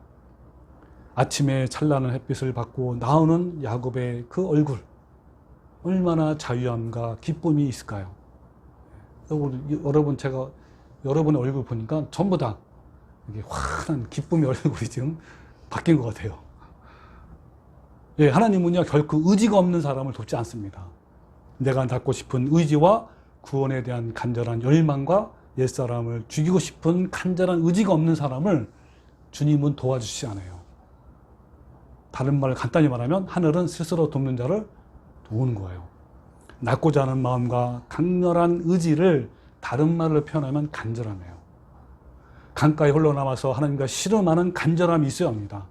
아침에 찬란한 햇빛을 받고 나오는 야곱의 그 얼굴, 얼마나 자유함과 기쁨이 있을까요? 여러분, 제가 여러분의 얼굴 보니까 전부 다 이게 환한 기쁨의 얼굴이 지금 바뀐 것 같아요. 예, 하나님은요, 결코 의지가 없는 사람을 돕지 않습니다. 내가 낳고 싶은 의지와 구원에 대한 간절한 열망과 옛사람을 죽이고 싶은 간절한 의지가 없는 사람을 주님은 도와주시지 않아요. 다른 말을 간단히 말하면 하늘은 스스로 돕는 자를 도우는 거예요. 낳고자 하는 마음과 강렬한 의지를 다른 말로 표현하면 간절함이에요. 강가에 흘러남아서 하나님과 씨름하는 간절함이 있어야 합니다.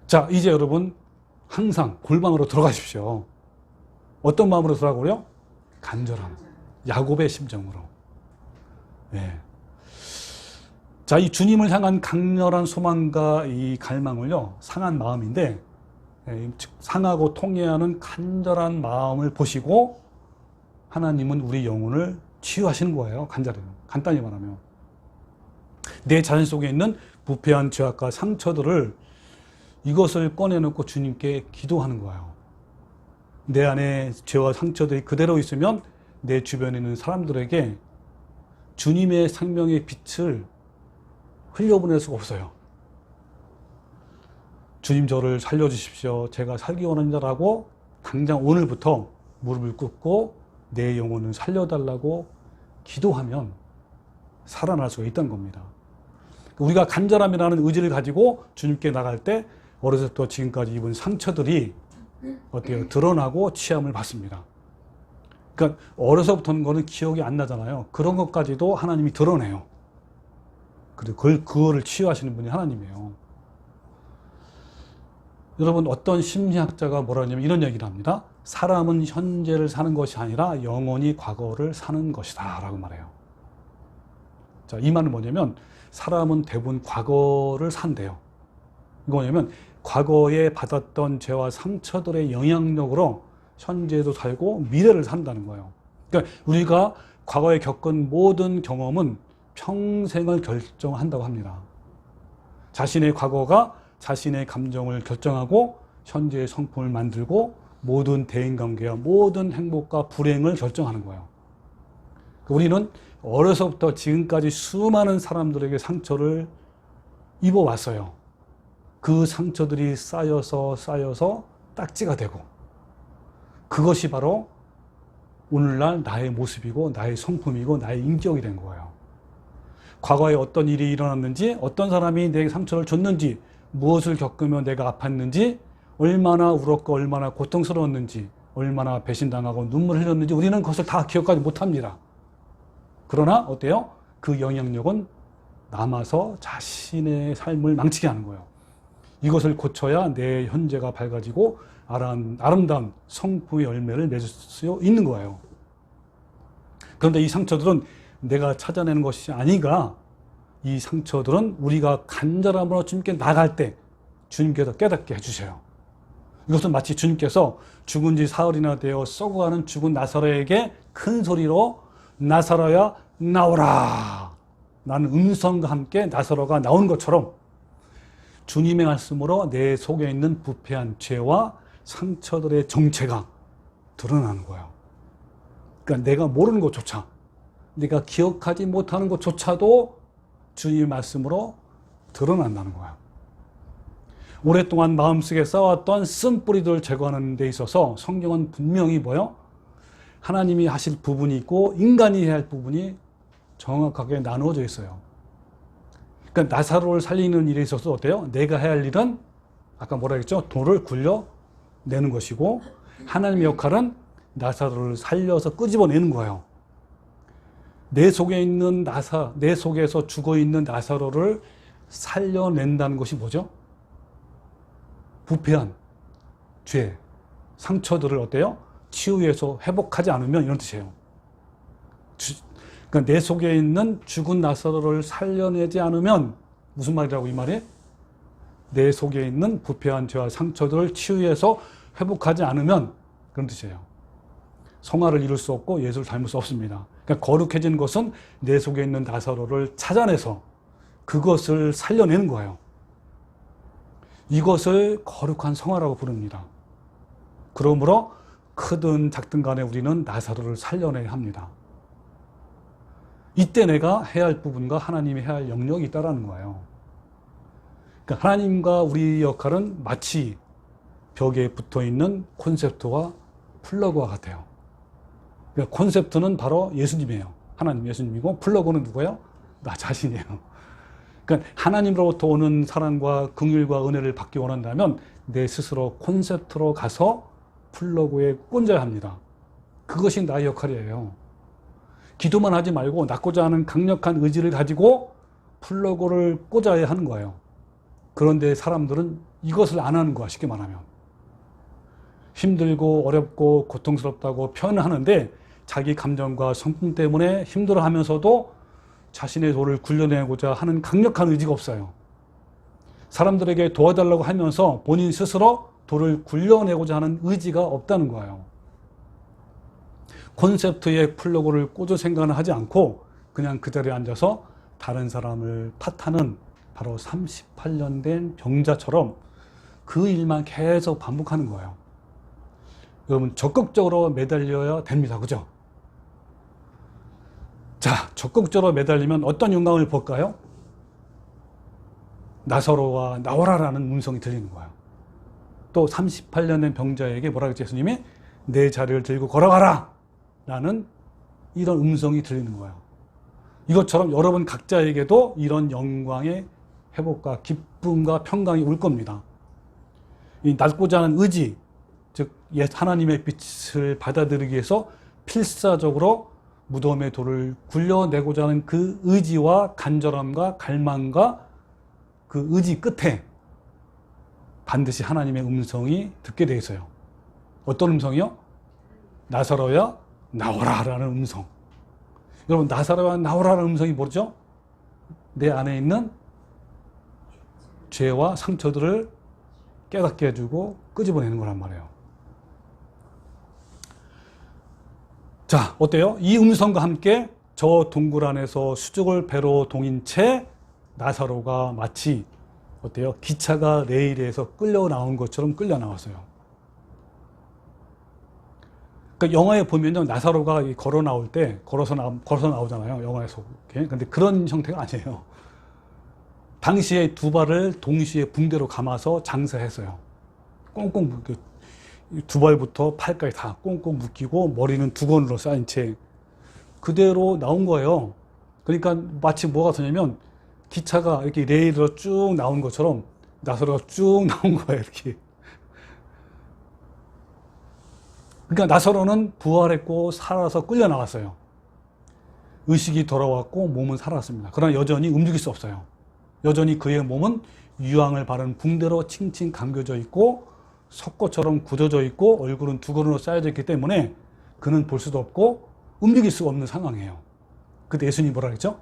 자, 이제 여러분 항상 골방으로 들어가십시오. 어떤 마음으로 들어가고요? 간절함. 야곱의 심정으로. 네. 자, 이 주님을 향한 강렬한 소망과 이 갈망을요, 상한 마음인데, 상하고 통해하는 간절한 마음을 보시고 하나님은 우리 영혼을 치유하시는 거예요. 간단히 말하면. 내 자신 속에 있는 부패한 죄악과 상처들을 이것을 꺼내놓고 주님께 기도하는 거예요. 내 안에 죄와 상처들이 그대로 있으면 내 주변에 있는 사람들에게 주님의 생명의 빛을 흘려보낼 수가 없어요. 주님, 저를 살려주십시오. 제가 살기 원하는 자라고 당장 오늘부터 무릎을 꿇고 내 영혼을 살려달라고 기도하면 살아날 수가 있다는 겁니다. 우리가 간절함이라는 의지를 가지고 주님께 나갈 때 어려서부터 지금까지 입은 상처들이 어때요? 드러나고 치함을 받습니다. 그러니까 어려서부터는 거는 기억이 안 나잖아요. 그런 것까지도 하나님이 드러내요. 그리고 그거를 치유하시는 분이 하나님이에요. 여러분, 어떤 심리학자가 뭐라 하냐면 이런 얘기를 합니다. 사람은 현재를 사는 것이 아니라 영원히 과거를 사는 것이다 라고 말해요. 자, 이 말은 뭐냐면 사람은 대부분 과거를 산대요. 이거 뭐냐면 과거에 받았던 죄와 상처들의 영향력으로 현재도 살고 미래를 산다는 거예요. 그러니까 우리가 과거에 겪은 모든 경험은 평생을 결정한다고 합니다. 자신의 과거가 자신의 감정을 결정하고 현재의 성품을 만들고 모든 대인관계와 모든 행복과 불행을 결정하는 거예요. 우리는 어려서부터 지금까지 수많은 사람들에게 상처를 입어왔어요. 그 상처들이 쌓여서 딱지가 되고 그것이 바로 오늘날 나의 모습이고 나의 성품이고 나의 인격이 된 거예요. 과거에 어떤 일이 일어났는지, 어떤 사람이 내게 상처를 줬는지, 무엇을 겪으며 내가 아팠는지, 얼마나 울었고 얼마나 고통스러웠는지, 얼마나 배신당하고 눈물을 흘렸는지 우리는 그것을 다 기억하지 못합니다. 그러나 어때요? 그 영향력은 남아서 자신의 삶을 망치게 하는 거예요. 이것을 고쳐야 내 현재가 밝아지고 아름다운 성품의 열매를 맺을 수 있는 거예요. 그런데 이 상처들은 내가 찾아내는 것이 아니라 이 상처들은 우리가 간절함으로 주님께 나갈 때 주님께서 깨닫게 해주셔요. 이것은 마치 주님께서 죽은 지 사흘이나 되어 썩어가는 죽은 나사로에게 큰 소리로 나사로야 나오라 라는 음성과 함께 나사로가 나온 것처럼 주님의 말씀으로 내 속에 있는 부패한 죄와 상처들의 정체가 드러나는 거예요. 그러니까 내가 모르는 것조차, 내가 기억하지 못하는 것조차도 주님의 말씀으로 드러난다는 거예요. 오랫동안 마음속에 쌓아왔던 쓴뿌리들을 제거하는 데 있어서 성경은 분명히 뭐요? 하나님이 하실 부분이 있고 인간이 해야 할 부분이 정확하게 나누어져 있어요. 그러니까 그러니까 나사로를 살리는 일에 있어서 어때요? 내가 해야 할 일은 아까 뭐라 했죠? 돌을 굴려내는 것이고 하나님의 역할은 나사로를 살려서 끄집어내는 거예요. 내 속에 있는 내 속에서 죽어있는 나사로를 살려낸다는 것이 뭐죠? 부패한 죄, 상처들을 어때요? 치유해서 회복하지 않으면 이런 뜻이에요. 그러니까 내 속에 있는 죽은 나사로를 살려내지 않으면 무슨 말이라고 이 말이? 내 속에 있는 부패한 죄와 상처들을 치유해서 회복하지 않으면 그런 뜻이에요. 성화를 이룰 수 없고 예수를 닮을 수 없습니다. 그러니까 거룩해진 것은 내 속에 있는 나사로를 찾아내서 그것을 살려내는 거예요. 이것을 거룩한 성화라고 부릅니다. 그러므로 크든 작든 간에 우리는 나사로를 살려내야 합니다. 이때 내가 해야 할 부분과 하나님이 해야 할 영역이 있다는 거예요. 그러니까 하나님과 우리 역할은 마치 벽에 붙어있는 콘셉트와 플러그와 같아요. 그러니까 콘셉트는 바로 예수님이에요. 하나님 예수님이고 플러그는 누구예요? 나 자신이에요. 그러니까 하나님으로부터 오는 사랑과 긍휼과 은혜를 받기 원한다면 내 스스로 콘셉트로 가서 플러그에 꽂아야 합니다. 그것이 나의 역할이에요. 기도만 하지 말고 낳고자 하는 강력한 의지를 가지고 플러그를 꽂아야 하는 거예요. 그런데 사람들은 이것을 안 하는 거야, 쉽게 말하면. 힘들고 어렵고 고통스럽다고 표현을 하는데 자기 감정과 성품 때문에 힘들어하면서도 자신의 돌을 굴려내고자 하는 강력한 의지가 없어요. 사람들에게 도와달라고 하면서 본인 스스로 돌을 굴려내고자 하는 의지가 없다는 거예요. 콘셉트에 플러그를 꽂을 생각은 하지 않고 그냥 그 자리에 앉아서 다른 사람을 탓하는 바로 38년 된 병자처럼 그 일만 계속 반복하는 거예요. 여러분 적극적으로 매달려야 됩니다. 그죠? 자, 적극적으로 매달리면 어떤 영광을 볼까요? 나사로와 나오라라는 음성이 들리는 거예요. 또 38년 된 병자에게 뭐라 그랬지 예수님이? 내 자리를 들고 걸어가라! 라는 이런 음성이 들리는 거예요. 이것처럼 여러분 각자에게도 이런 영광의 회복과 기쁨과 평강이 올 겁니다. 이 낫고자 하는 의지, 즉 하나님의 빛을 받아들이기 위해서 필사적으로 무덤의 돌을 굴려내고자 하는 그 의지와 간절함과 갈망과 그 의지 끝에 반드시 하나님의 음성이 듣게 돼 있어요. 어떤 음성이요? 나사로야 나오라 라는 음성. 여러분 나사로야 나오라 라는 음성이 뭐죠? 내 안에 있는 죄와 상처들을 깨닫게 해주고 끄집어내는 거란 말이에요. 자, 어때요? 이 음성과 함께 저 동굴 안에서 수족을 배로 동인 채 나사로가 마치 어때요? 기차가 레일에서 끌려 나온 것처럼 끌려 나왔어요. 그러니까 영화에 보면요, 나사로가 걸어 나올 때 걸어서 나오잖아요, 영화에서. 근데 그런 형태가 아니에요. 당시에 두 발을 동시에 붕대로 감아서 장사했어요. 꽁꽁 두 발부터 팔까지 다 꽁꽁 묶이고 머리는 두건으로 쌓인 채 그대로 나온 거예요. 그러니까 마치 뭐가 되냐면 기차가 이렇게 레일로 쭉 나온 것처럼 나사로가 쭉 나온 거예요, 이렇게. 그러니까 나사로는 부활했고 살아서 끌려 나왔어요. 의식이 돌아왔고 몸은 살았습니다. 그러나 여전히 움직일 수 없어요. 여전히 그의 몸은 유황을 바른 붕대로 칭칭 감겨져 있고 석고처럼 굳어져 있고 얼굴은 두건으로 쌓여져 있기 때문에 그는 볼 수도 없고 움직일 수가 없는 상황이에요. 그때 예수님이 뭐라 그랬죠?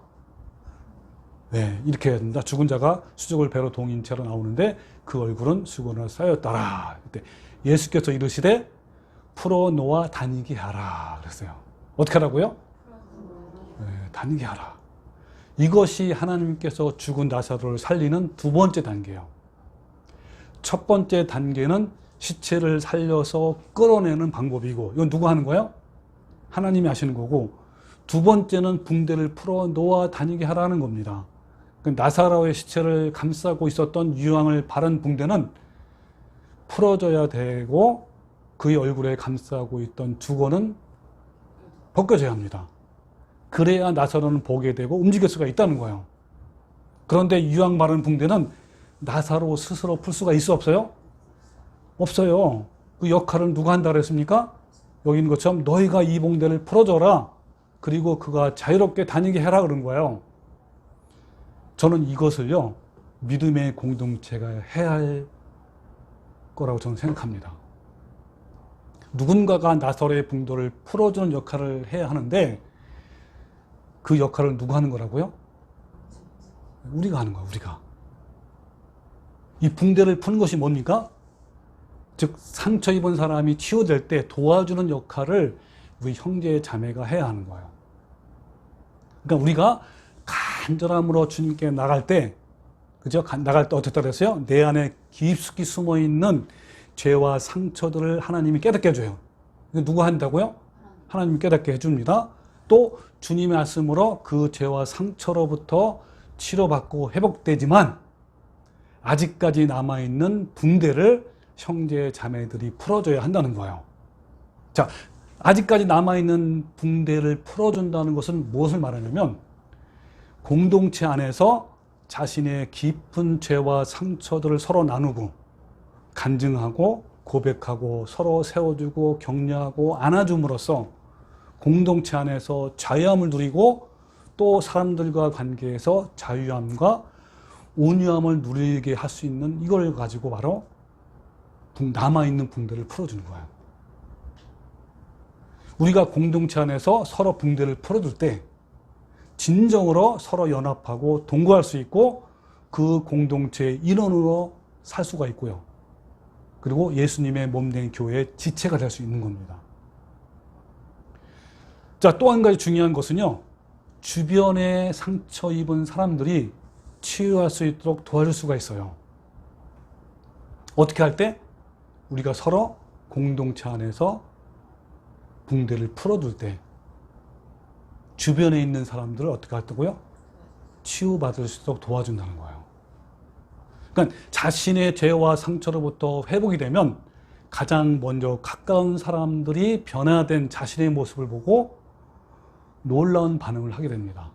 네, 이렇게 해야 된다. 죽은 자가 수족을 배로 동인 채로 나오는데 그 얼굴은 수건으로 쌓였더라. 그때 예수께서 이르시되 풀어놓아 다니게 하라 그랬어요. 어떻게 하라고요? 네, 다니게 하라. 이것이 하나님께서 죽은 나사로를 살리는 두 번째 단계예요. 첫 번째 단계는 시체를 살려서 끌어내는 방법이고, 이건 누가 하는 거예요? 하나님이 하시는 거고, 두 번째는 붕대를 풀어 놓아 다니게 하라는 겁니다. 나사로의 시체를 감싸고 있었던 유황을 바른 붕대는 풀어져야 되고 그의 얼굴에 감싸고 있던 두건은 벗겨져야 합니다. 그래야 나사로는 보게 되고 움직일 수가 있다는 거예요. 그런데 유황 바른 붕대는 나사로 스스로 풀 수가 있어 없어요? 없어요. 그 역할을 누가 한다 그랬습니까? 여기 있는 것처럼 너희가 이 붕대를 풀어줘라. 그리고 그가 자유롭게 다니게 해라 그런 거예요. 저는 이것을요, 믿음의 공동체가 해야 할 거라고 저는 생각합니다. 누군가가 나사로의 붕대를 풀어주는 역할을 해야 하는데 그 역할을 누가 하는 거라고요? 우리가 하는 거야, 우리가. 이 붕대를 푸는 것이 뭡니까? 즉, 상처 입은 사람이 치유될 때 도와주는 역할을 우리 형제 자매가 해야 하는 거예요. 그러니까 우리가 간절함으로 주님께 나갈 때, 그죠? 나갈 때 어떻다 그랬어요? 내 안에 깊숙이 숨어 있는 죄와 상처들을 하나님이 깨닫게 해줘요. 누가 한다고요? 하나님이 깨닫게 해줍니다. 또 주님의 말씀으로 그 죄와 상처로부터 치료받고 회복되지만 아직까지 남아있는 붕대를 형제 자매들이 풀어줘야 한다는 거예요. 자, 아직까지 남아있는 붕대를 풀어준다는 것은 무엇을 말하냐면 공동체 안에서 자신의 깊은 죄와 상처들을 서로 나누고 간증하고 고백하고 서로 세워주고 격려하고 안아줌으로써 공동체 안에서 자유함을 누리고 또 사람들과 관계에서 자유함과 온유함을 누리게 할 수 있는 이걸 가지고 바로 남아있는 붕대를 풀어주는 거예요. 우리가 공동체 안에서 서로 붕대를 풀어줄 때 진정으로 서로 연합하고 동거할 수 있고 그 공동체의 일원으로 살 수가 있고요. 그리고 예수님의 몸된 교회의 지체가 될 수 있는 겁니다. 자, 또 한 가지 중요한 것은요, 주변에 상처 입은 사람들이 치유할 수 있도록 도와줄 수가 있어요. 어떻게 할 때? 우리가 서로 공동체 안에서 붕대를 풀어줄 때 주변에 있는 사람들을 어떻게 하다고요? 치유받을 수 있도록 도와준다는 거예요. 그러니까 자신의 죄와 상처로부터 회복이 되면 가장 먼저 가까운 사람들이 변화된 자신의 모습을 보고 놀라운 반응을 하게 됩니다.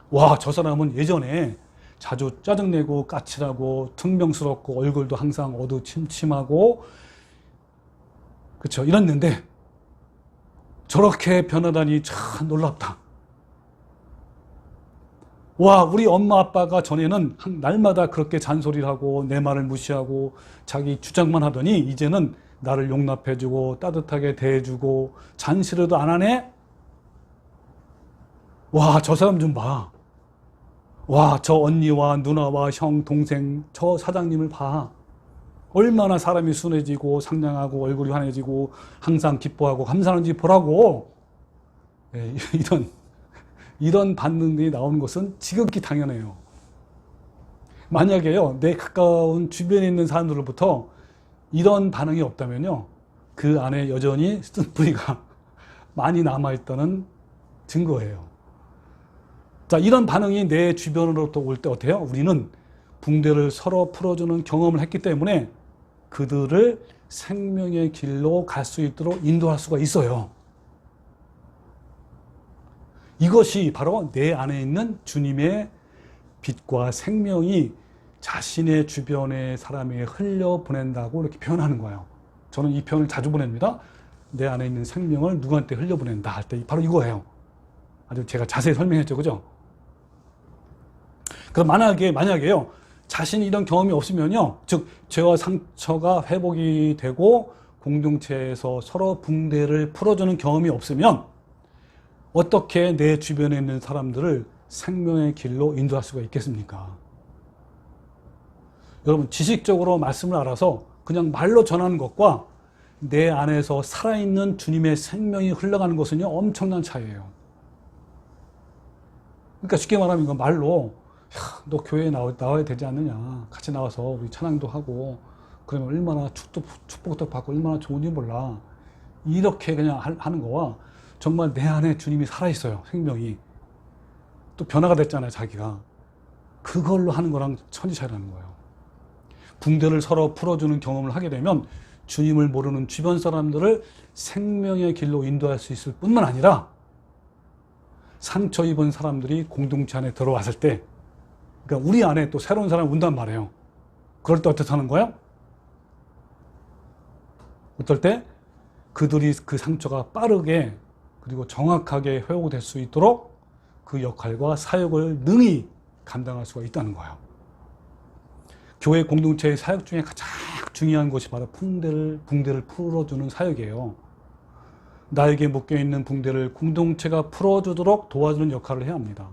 와, 저 사람은 예전에 자주 짜증내고 까칠하고 퉁명스럽고 얼굴도 항상 어두침침하고 그렇죠, 이랬는데 저렇게 변하다니 참 놀랍다. 와, 우리 엄마 아빠가 전에는 날마다 그렇게 잔소리를 하고 내 말을 무시하고 자기 주장만 하더니 이제는 나를 용납해주고 따뜻하게 대해주고 잔소리도 안 하네? 와, 저 사람 좀 봐. 와, 저 언니와 누나와 형, 동생, 저 사장님을 봐. 얼마나 사람이 순해지고 상냥하고 얼굴이 환해지고 항상 기뻐하고 감사하는지 보라고. 네, 이런 반응들이 나오는 것은 지극히 당연해요. 만약에요, 내 가까운 주변에 있는 사람들로부터 이런 반응이 없다면요, 그 안에 여전히 쓴뿌리가 많이 남아있다는 증거예요. 자, 이런 반응이 내 주변으로부터 올 때 어때요? 우리는 붕대를 서로 풀어주는 경험을 했기 때문에 그들을 생명의 길로 갈 수 있도록 인도할 수가 있어요. 이것이 바로 내 안에 있는 주님의 빛과 생명이 자신의 주변의 사람에게 흘려보낸다고 이렇게 표현하는 거예요. 저는 이 표현을 자주 보냅니다. 내 안에 있는 생명을 누구한테 흘려보낸다 할 때 바로 이거예요. 아주 제가 자세히 설명했죠, 그죠? 그럼 만약에요, 자신이 이런 경험이 없으면요, 즉 죄와 상처가 회복이 되고 공동체에서 서로 붕대를 풀어주는 경험이 없으면 어떻게 내 주변에 있는 사람들을 생명의 길로 인도할 수가 있겠습니까? 여러분, 지식적으로 말씀을 알아서 그냥 말로 전하는 것과 내 안에서 살아있는 주님의 생명이 흘러가는 것은요, 엄청난 차이예요. 그러니까 쉽게 말하면 이거 말로, 야, 너 교회에 나와야 되지 않느냐, 같이 나와서 우리 찬양도 하고 그러면 얼마나 축복도 받고 얼마나 좋은지 몰라, 이렇게 그냥 하는 거와 정말 내 안에 주님이 살아있어요. 생명이 또 변화가 됐잖아요, 자기가. 그걸로 하는 거랑 천지 차이라는 거예요. 붕대를 서로 풀어주는 경험을 하게 되면 주님을 모르는 주변 사람들을 생명의 길로 인도할 수 있을 뿐만 아니라 상처 입은 사람들이 공동체 안에 들어왔을 때, 그러니까 우리 안에 또 새로운 사람이 온단 말이에요. 그럴 때 어떻게 하는 거예요? 어떨 때 그들이 그 상처가 빠르게 그리고 정확하게 회복될 수 있도록 그 역할과 사역을 능히 감당할 수가 있다는 거예요. 교회 공동체의 사역 중에 가장 중요한 것이 바로 붕대를 풀어주는 사역이에요. 나에게 묶여있는 붕대를 공동체가 풀어주도록 도와주는 역할을 해야 합니다.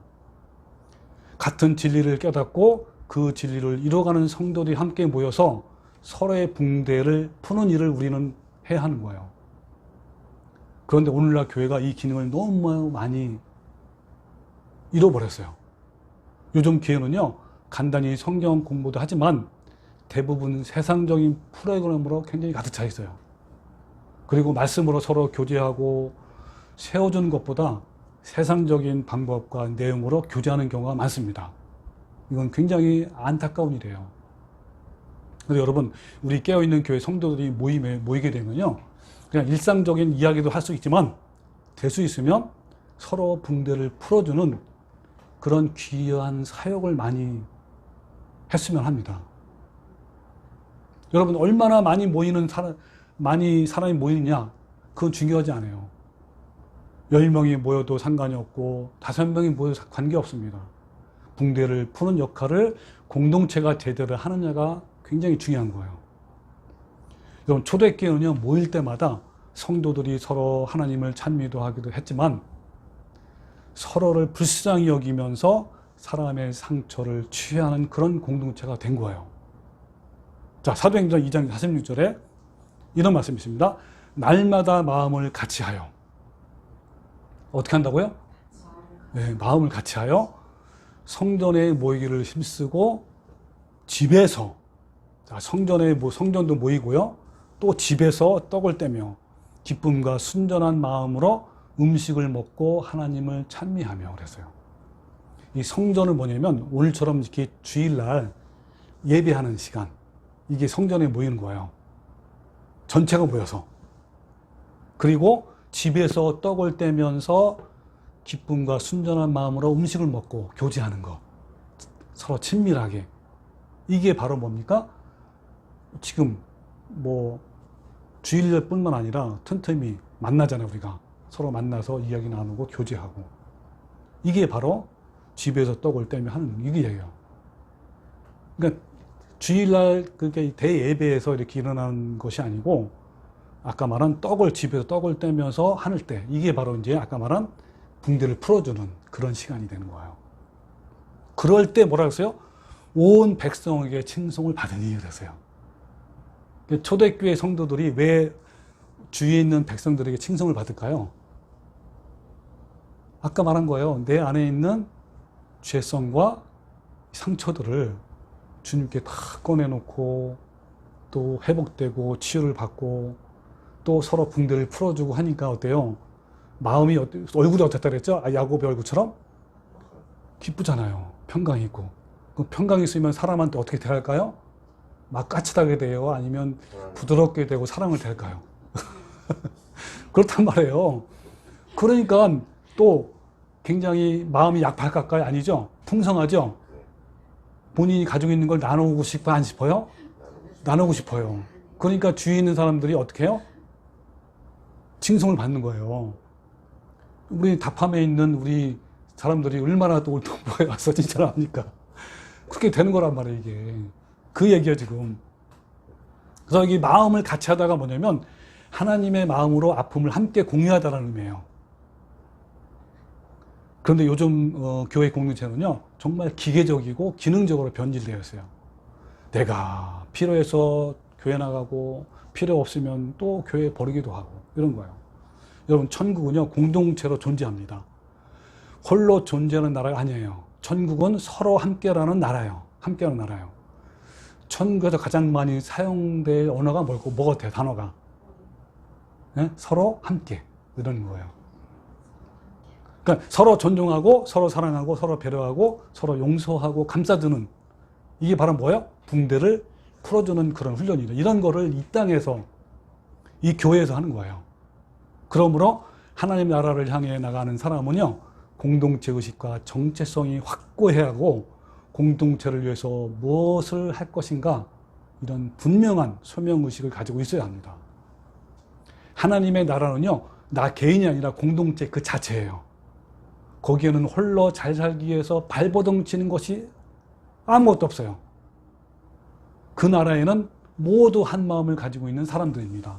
같은 진리를 깨닫고 그 진리를 이뤄가는 성도들이 함께 모여서 서로의 붕대를 푸는 일을 우리는 해야 하는 거예요. 그런데 오늘날 교회가 이 기능을 너무 많이 잃어버렸어요. 요즘 교회는요, 간단히 성경 공부도 하지만 대부분 세상적인 프로그램으로 굉장히 가득 차 있어요. 그리고 말씀으로 서로 교제하고 세워주는 것보다 세상적인 방법과 내용으로 교제하는 경우가 많습니다. 이건 굉장히 안타까운 일이에요. 그래서 여러분, 우리 깨어있는 교회 성도들이 모이게 되면요, 그냥 일상적인 이야기도 할 수 있지만 될 수 있으면 서로 붕대를 풀어주는 그런 귀한 사역을 많이 했으면 합니다. 여러분, 얼마나 많이 사람이 모이느냐, 그건 중요하지 않아요. 10명이 모여도 상관이 없고 5명이 모여도 관계없습니다. 붕대를 푸는 역할을 공동체가 제대로 하느냐가 굉장히 중요한 거예요. 여러분, 초대교회는요, 모일 때마다 성도들이 서로 하나님을 찬미도 하기도 했지만 서로를 불쌍히 여기면서 사람의 상처를 치유하는 그런 공동체가 된 거예요. 자, 사도행전 2장 46절에 이런 말씀이 있습니다. 날마다 마음을 같이하여. 어떻게 한다고요? 네, 마음을 같이하여 성전에 모이기를 힘쓰고 집에서, 자, 성전도 모이고요, 또 집에서 떡을 떼며 기쁨과 순전한 마음으로 음식을 먹고 하나님을 찬미하며 그랬어요. 이 성전은 뭐냐면 오늘처럼 이렇게 주일날 예배하는 시간, 이게 성전에 모이는 거예요. 전체가 모여서. 그리고 집에서 떡을 떼면서 기쁨과 순전한 마음으로 음식을 먹고 교제하는 거, 서로 친밀하게. 이게 바로 뭡니까? 지금 뭐 주일뿐만 아니라 틈틈이 만나잖아요. 우리가 서로 만나서 이야기 나누고 교제하고. 이게 바로 집에서 떡을 떼며 하는 이게 얘기예요. 그러니까 주일날 그게 대예배에서 이렇게 일어나는 것이 아니고, 아까 말한 집에서 떡을 떼면서 하는 때, 이게 바로 이제 아까 말한 붕대를 풀어주는 그런 시간이 되는 거예요. 그럴 때 뭐라 그랬어요? 온 백성에게 칭송을 받으니 그랬어요. 초대교회 성도들이 왜 주위에 있는 백성들에게 칭송을 받을까요? 아까 말한 거예요. 내 안에 있는 죄성과 상처들을 주님께 다 꺼내놓고 또 회복되고 치유를 받고 또 서로 붕대를 풀어주고 하니까 어때요? 마음이, 얼굴이 어떻다 그랬죠? 야곱의 얼굴처럼 기쁘잖아요. 평강이 있고. 그 평강이 있으면 사람한테 어떻게 대할까요? 막 까칠하게 돼요? 아니면 부드럽게 되고 사랑을 대할까요? 그렇단 말이에요. 그러니까 또 굉장히 마음이 약할까요? 아니죠? 풍성하죠? 본인이 가지고 있는 걸 나누고 싶어, 안 싶어요? 나누고 싶어요. 그러니까 주위에 있는 사람들이 어떻게 해요? 칭송을 받는 거예요. 우리 답함에 있는 우리 사람들이 얼마나 또 동부에 와서 칭찬을 합니까? 그렇게 되는 거란 말이에요, 이게. 그 얘기야, 지금. 그래서 이 마음을 같이 하다가 뭐냐면 하나님의 마음으로 아픔을 함께 공유하다라는 의미예요. 그런데 요즘 교회 공동체는요, 정말 기계적이고 기능적으로 변질되어 있어요. 내가 필요해서 교회 나가고 필요 없으면 또 교회 버리기도 하고 이런 거예요. 여러분, 천국은요, 공동체로 존재합니다. 홀로 존재하는 나라가 아니에요. 천국은 서로 함께라는 나라예요. 함께하는 나라예요. 천국에서 가장 많이 사용될 언어가 뭐가 같아요? 단어가. 네? 서로 함께. 이런 거예요. 그러니까 서로 존중하고 서로 사랑하고 서로 배려하고 서로 용서하고 감싸주는, 이게 바로 뭐예요? 붕대를 풀어주는 그런 훈련이죠. 이런 거를 이 땅에서, 이 교회에서 하는 거예요. 그러므로 하나님 나라를 향해 나가는 사람은요, 공동체 의식과 정체성이 확고해야 하고 공동체를 위해서 무엇을 할 것인가 이런 분명한 소명의식을 가지고 있어야 합니다. 하나님의 나라는요, 나 개인이 아니라 공동체 그 자체예요. 거기에는 홀로 잘 살기 위해서 발버둥 치는 것이 아무것도 없어요. 그 나라에는 모두 한 마음을 가지고 있는 사람들입니다.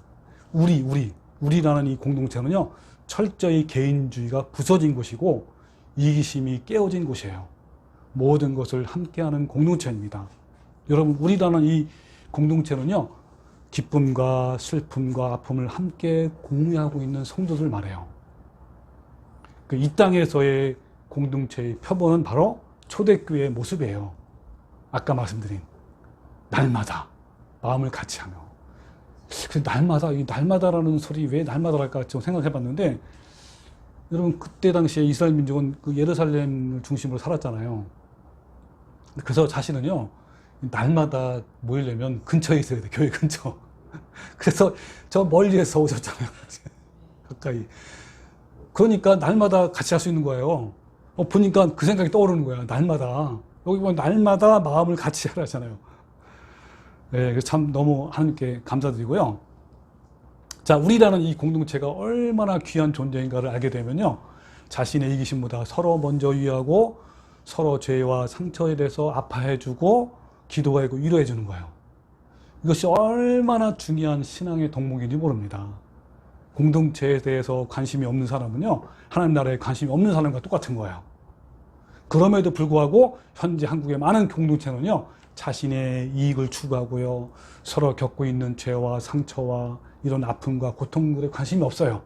우리라는 이 공동체는요, 철저히 개인주의가 부서진 곳이고 이기심이 깨어진 곳이에요. 모든 것을 함께하는 공동체입니다. 여러분, 우리라는 이 공동체는요, 기쁨과 슬픔과 아픔을 함께 공유하고 있는 성도들 말이에요. 이 땅에서의 공동체의 표본은 바로 초대교회의 모습이에요. 아까 말씀드린 날마다 마음을 같이 하며. 날마다, 이 날마다라는 소리 왜 날마다랄까 좀 생각해 봤는데, 여러분, 그때 당시에 이스라엘 민족은 그 예루살렘을 중심으로 살았잖아요. 그래서 자신은요, 날마다 모이려면 근처에 있어야 돼, 교회 근처. 그래서 저 멀리에서 오셨잖아요. 가까이. 그러니까 날마다 같이 할 수 있는 거예요. 보니까 그 생각이 떠오르는 거야. 날마다. 여기 보면 날마다 마음을 같이 하라잖아요. 네, 그래서 참 너무 하나님께 감사드리고요. 자, 우리라는 이 공동체가 얼마나 귀한 존재인가를 알게 되면요, 자신의 이기심보다 서로 먼저 위하고 서로 죄와 상처에 대해서 아파해주고 기도하고 위로해주는 거예요. 이것이 얼마나 중요한 신앙의 덕목인지 모릅니다. 공동체에 대해서 관심이 없는 사람은요, 하나님 나라에 관심이 없는 사람과 똑같은 거예요. 그럼에도 불구하고 현재 한국의 많은 공동체는요, 자신의 이익을 추구하고요, 서로 겪고 있는 죄와 상처와 이런 아픔과 고통들에 관심이 없어요.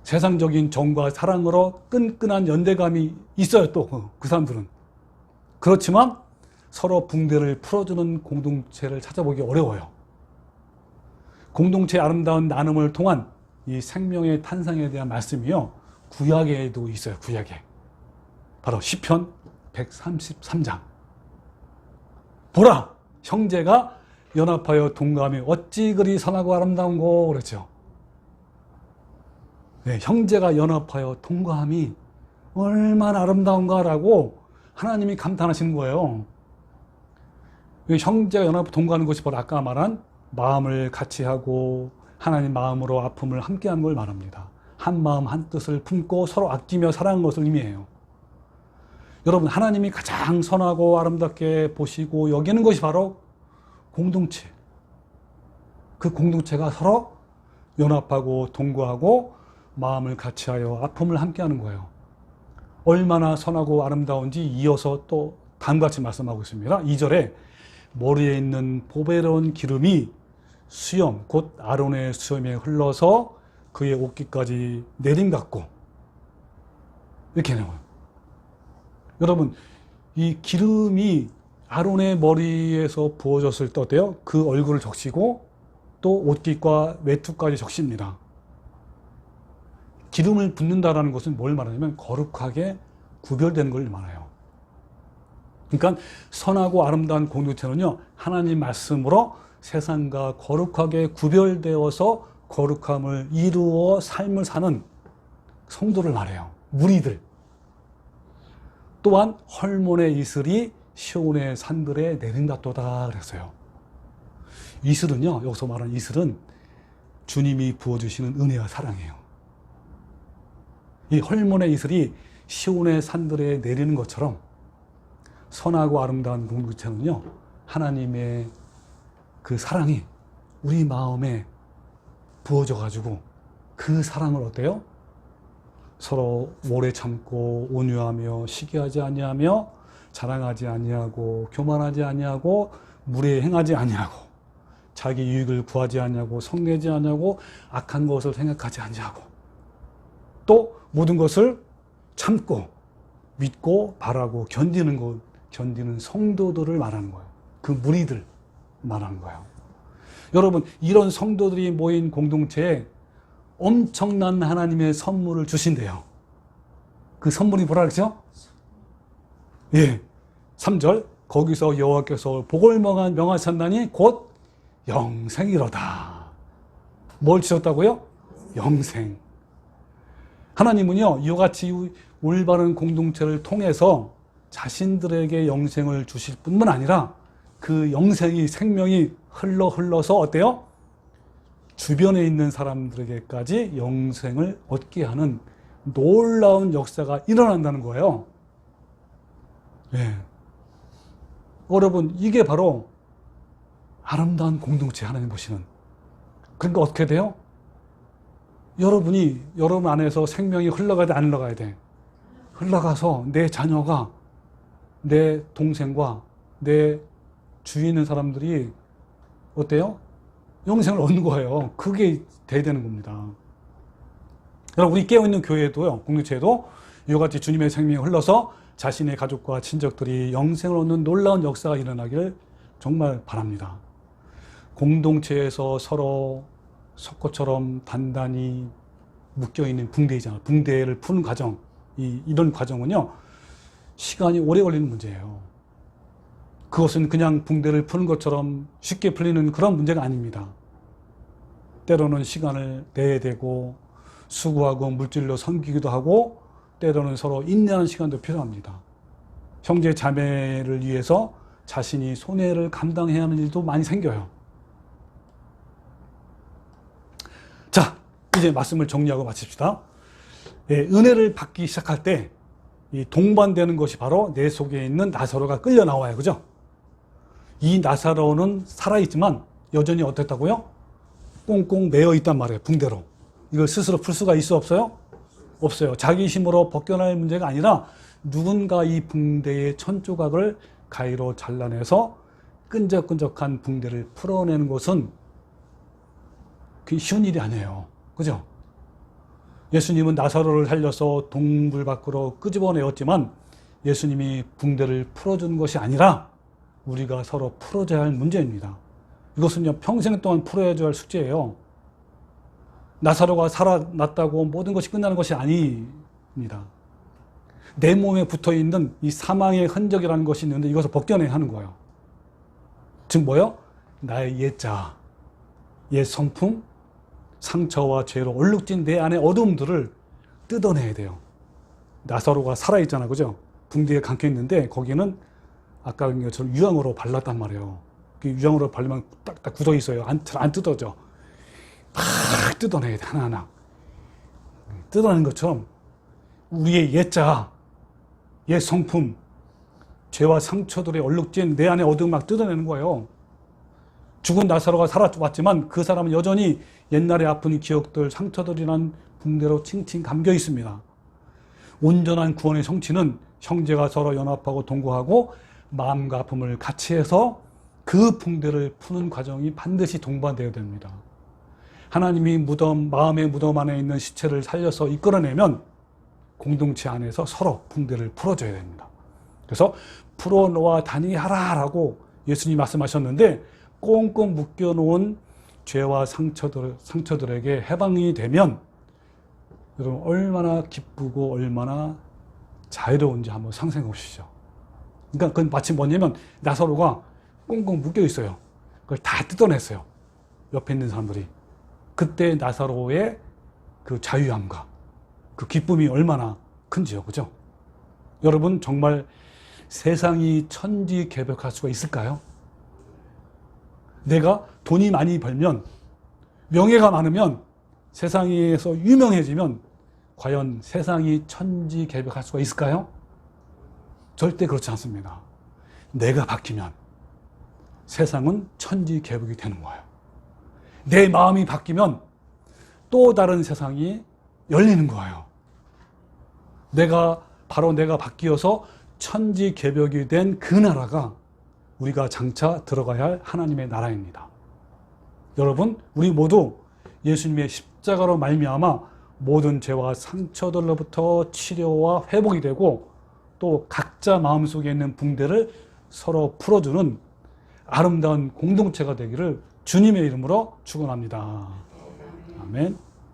세상적인 정과 사랑으로 끈끈한 연대감이 있어요. 또 그 사람들은. 그렇지만 서로 붕대를 풀어주는 공동체를 찾아보기 어려워요. 공동체의 아름다운 나눔을 통한 이 생명의 탄생에 대한 말씀이요, 구약에도 있어요. 구약에. 바로 시편 133장. 보라, 형제가 연합하여 동감하며 어찌 그리 선하고 아름다운고 그랬죠. 네, 형제가 연합하여 동감이 얼마나 아름다운가라고 하나님이 감탄하시는 거예요. 형제가 연합 동거하는 것이 바로 아까 말한 마음을 같이 하고 하나님 마음으로 아픔을 함께하는 걸 말합니다. 한 마음 한 뜻을 품고 서로 아끼며 사랑하는 것을 의미해요. 여러분, 하나님이 가장 선하고 아름답게 보시고 여기는 것이 바로 공동체. 그 공동체가 서로 연합하고 동거하고 마음을 같이하여 아픔을 함께하는 거예요. 얼마나 선하고 아름다운지 이어서 또 다음같이 말씀하고 있습니다. 2절에 머리에 있는 보배로운 기름이 수염, 곧 아론의 수염에 흘러서 그의 옷깃까지 내림같고, 이렇게 나와요. 여러분, 이 기름이 아론의 머리에서 부어졌을 때 어때요? 그 얼굴을 적시고 또 옷깃과 외투까지 적십니다. 기름을 붓는다라는 것은 뭘 말하냐면 거룩하게 구별되는 걸 말해요. 그러니까 선하고 아름다운 공동체는요, 하나님 말씀으로 세상과 거룩하게 구별되어서 거룩함을 이루어 삶을 사는 성도를 말해요. 무리들. 또한 헐몬의 이슬이 시온의 산들에 내린다도다 그랬어요. 이슬은요, 여기서 말하는 이슬은 주님이 부어주시는 은혜와 사랑이에요. 이 헐몬의 이슬이 시온의 산들에 내리는 것처럼 선하고 아름다운 공동체는요, 하나님의 그 사랑이 우리 마음에 부어져 가지고 그 사랑을 어때요? 서로 오래 참고 온유하며 시기하지 아니하며 자랑하지 아니하고 교만하지 아니하고 무례 행하지 아니하고 자기 유익을 구하지 아니하고 성내지 아니하고 악한 것을 생각하지 아니하고 또 모든 것을 참고 믿고 바라고 견디는 것, 견디는 성도들을 말하는 거예요. 그 무리들 말하는 거예요. 여러분, 이런 성도들이 모인 공동체에 엄청난 하나님의 선물을 주신대요. 그 선물이 뭐라 그러죠? 예, 3절 거기서 여호와께서 복을 명하셨나니 곧 영생이로다. 뭘 주셨다고요? 영생. 하나님은요, 이와 같이 올바른 공동체를 통해서 자신들에게 영생을 주실 뿐만 아니라 그 영생이, 생명이 흘러서 어때요? 주변에 있는 사람들에게까지 영생을 얻게 하는 놀라운 역사가 일어난다는 거예요. 예. 여러분, 이게 바로 아름다운 공동체 하나님 보시는. 그러니까 어떻게 돼요? 여러분 안에서 생명이 흘러가야 돼, 안 흘러가야 돼? 흘러가서 내 자녀가, 내 동생과 내 주위에 있는 사람들이 어때요? 영생을 얻는 거예요. 그게 돼야 되는 겁니다. 여러분, 우리 깨어있는 교회도요, 공동체에도 이와 같이 주님의 생명이 흘러서 자신의 가족과 친척들이 영생을 얻는 놀라운 역사가 일어나기를 정말 바랍니다. 공동체에서 서로 석고처럼 단단히 묶여있는 붕대이잖아요. 붕대를 푸는 과정, 이런 과정은요, 시간이 오래 걸리는 문제예요. 그것은 그냥 붕대를 푸는 것처럼 쉽게 풀리는 그런 문제가 아닙니다. 때로는 시간을 내야 되고 수고하고 물질로 섬기기도 하고 때로는 서로 인내하는 시간도 필요합니다. 형제 자매를 위해서 자신이 손해를 감당해야 하는 일도 많이 생겨요. 자, 이제 말씀을 정리하고 마칩시다. 예, 은혜를 받기 시작할 때 이 동반되는 것이 바로 내 속에 있는 나사로가 끌려 나와요. 그죠? 이 나사로는 살아있지만 여전히 어땠다고요? 꽁꽁 매어 있단 말이에요. 붕대로. 이걸 스스로 풀 수가 있어, 없어요? 없어요. 자기 힘으로 벗겨날 문제가 아니라 누군가 이 붕대의 천조각을 가위로 잘라내서 끈적끈적한 붕대를 풀어내는 것은 그게 쉬운 일이 아니에요. 그죠? 예수님은 나사로를 살려서 동굴 밖으로 끄집어내었지만 예수님이 붕대를 풀어주는 것이 아니라 우리가 서로 풀어줘야 할 문제입니다. 이것은요, 평생 동안 풀어야죠 할 숙제예요. 나사로가 살아났다고 모든 것이 끝나는 것이 아닙니다. 내 몸에 붙어있는 이 사망의 흔적이라는 것이 있는데 이것을 벗겨내야 하는 거예요. 즉 뭐요? 나의 옛자, 옛 성품, 상처와 죄로 얼룩진 내 안의 어둠들을 뜯어내야 돼요. 나사로가 살아있잖아, 그죠? 붕대에 감겨있는데 거기는 아까 본 것처럼 유황으로 발랐단 말이에요. 그 유황으로 바르면 딱딱 굳어 있어요. 잘 안 뜯어져. 막 뜯어내야 돼, 하나하나. 뜯어내는 것처럼 우리의 옛자, 옛 성품, 죄와 상처들의 얼룩진 내 안의 어둠 막 뜯어내는 거예요. 죽은 나사로가 살아왔지만 그 사람은 여전히 옛날의 아픈 기억들, 상처들이란 붕대로 칭칭 감겨 있습니다. 온전한 구원의 성취는 형제가 서로 연합하고 동거하고 마음과 아픔을 같이 해서 그 붕대를 푸는 과정이 반드시 동반되어야 됩니다. 하나님이 마음의 무덤 안에 있는 시체를 살려서 이끌어내면 공동체 안에서 서로 붕대를 풀어줘야 됩니다. 그래서 풀어놓아 다니하라 라고 예수님이 말씀하셨는데 꽁꽁 묶여놓은 죄와 상처들에게 해방이 되면 여러분 얼마나 기쁘고 얼마나 자유로운지 한번 상상해 보시죠. 그러니까 그건 마치 뭐냐면 나사로가 꽁꽁 묶여 있어요. 그걸 다 뜯어냈어요. 옆에 있는 사람들이. 그때 나사로의 그 자유함과 그 기쁨이 얼마나 큰지요. 그죠? 여러분 정말 세상이 천지개벽할 수가 있을까요? 내가 돈이 많이 벌면, 명예가 많으면, 세상에서 유명해지면 과연 세상이 천지개벽할 수가 있을까요? 절대 그렇지 않습니다. 내가 바뀌면 세상은 천지개벽이 되는 거예요. 내 마음이 바뀌면 또 다른 세상이 열리는 거예요. 바로 내가 바뀌어서 천지개벽이 된 그 나라가 우리가 장차 들어가야 할 하나님의 나라입니다. 여러분, 우리 모두 예수님의 십자가로 말미암아 모든 죄와 상처들로부터 치료와 회복이 되고 또 각자 마음속에 있는 붕대를 서로 풀어주는 아름다운 공동체가 되기를 주님의 이름으로 축원합니다. 아멘.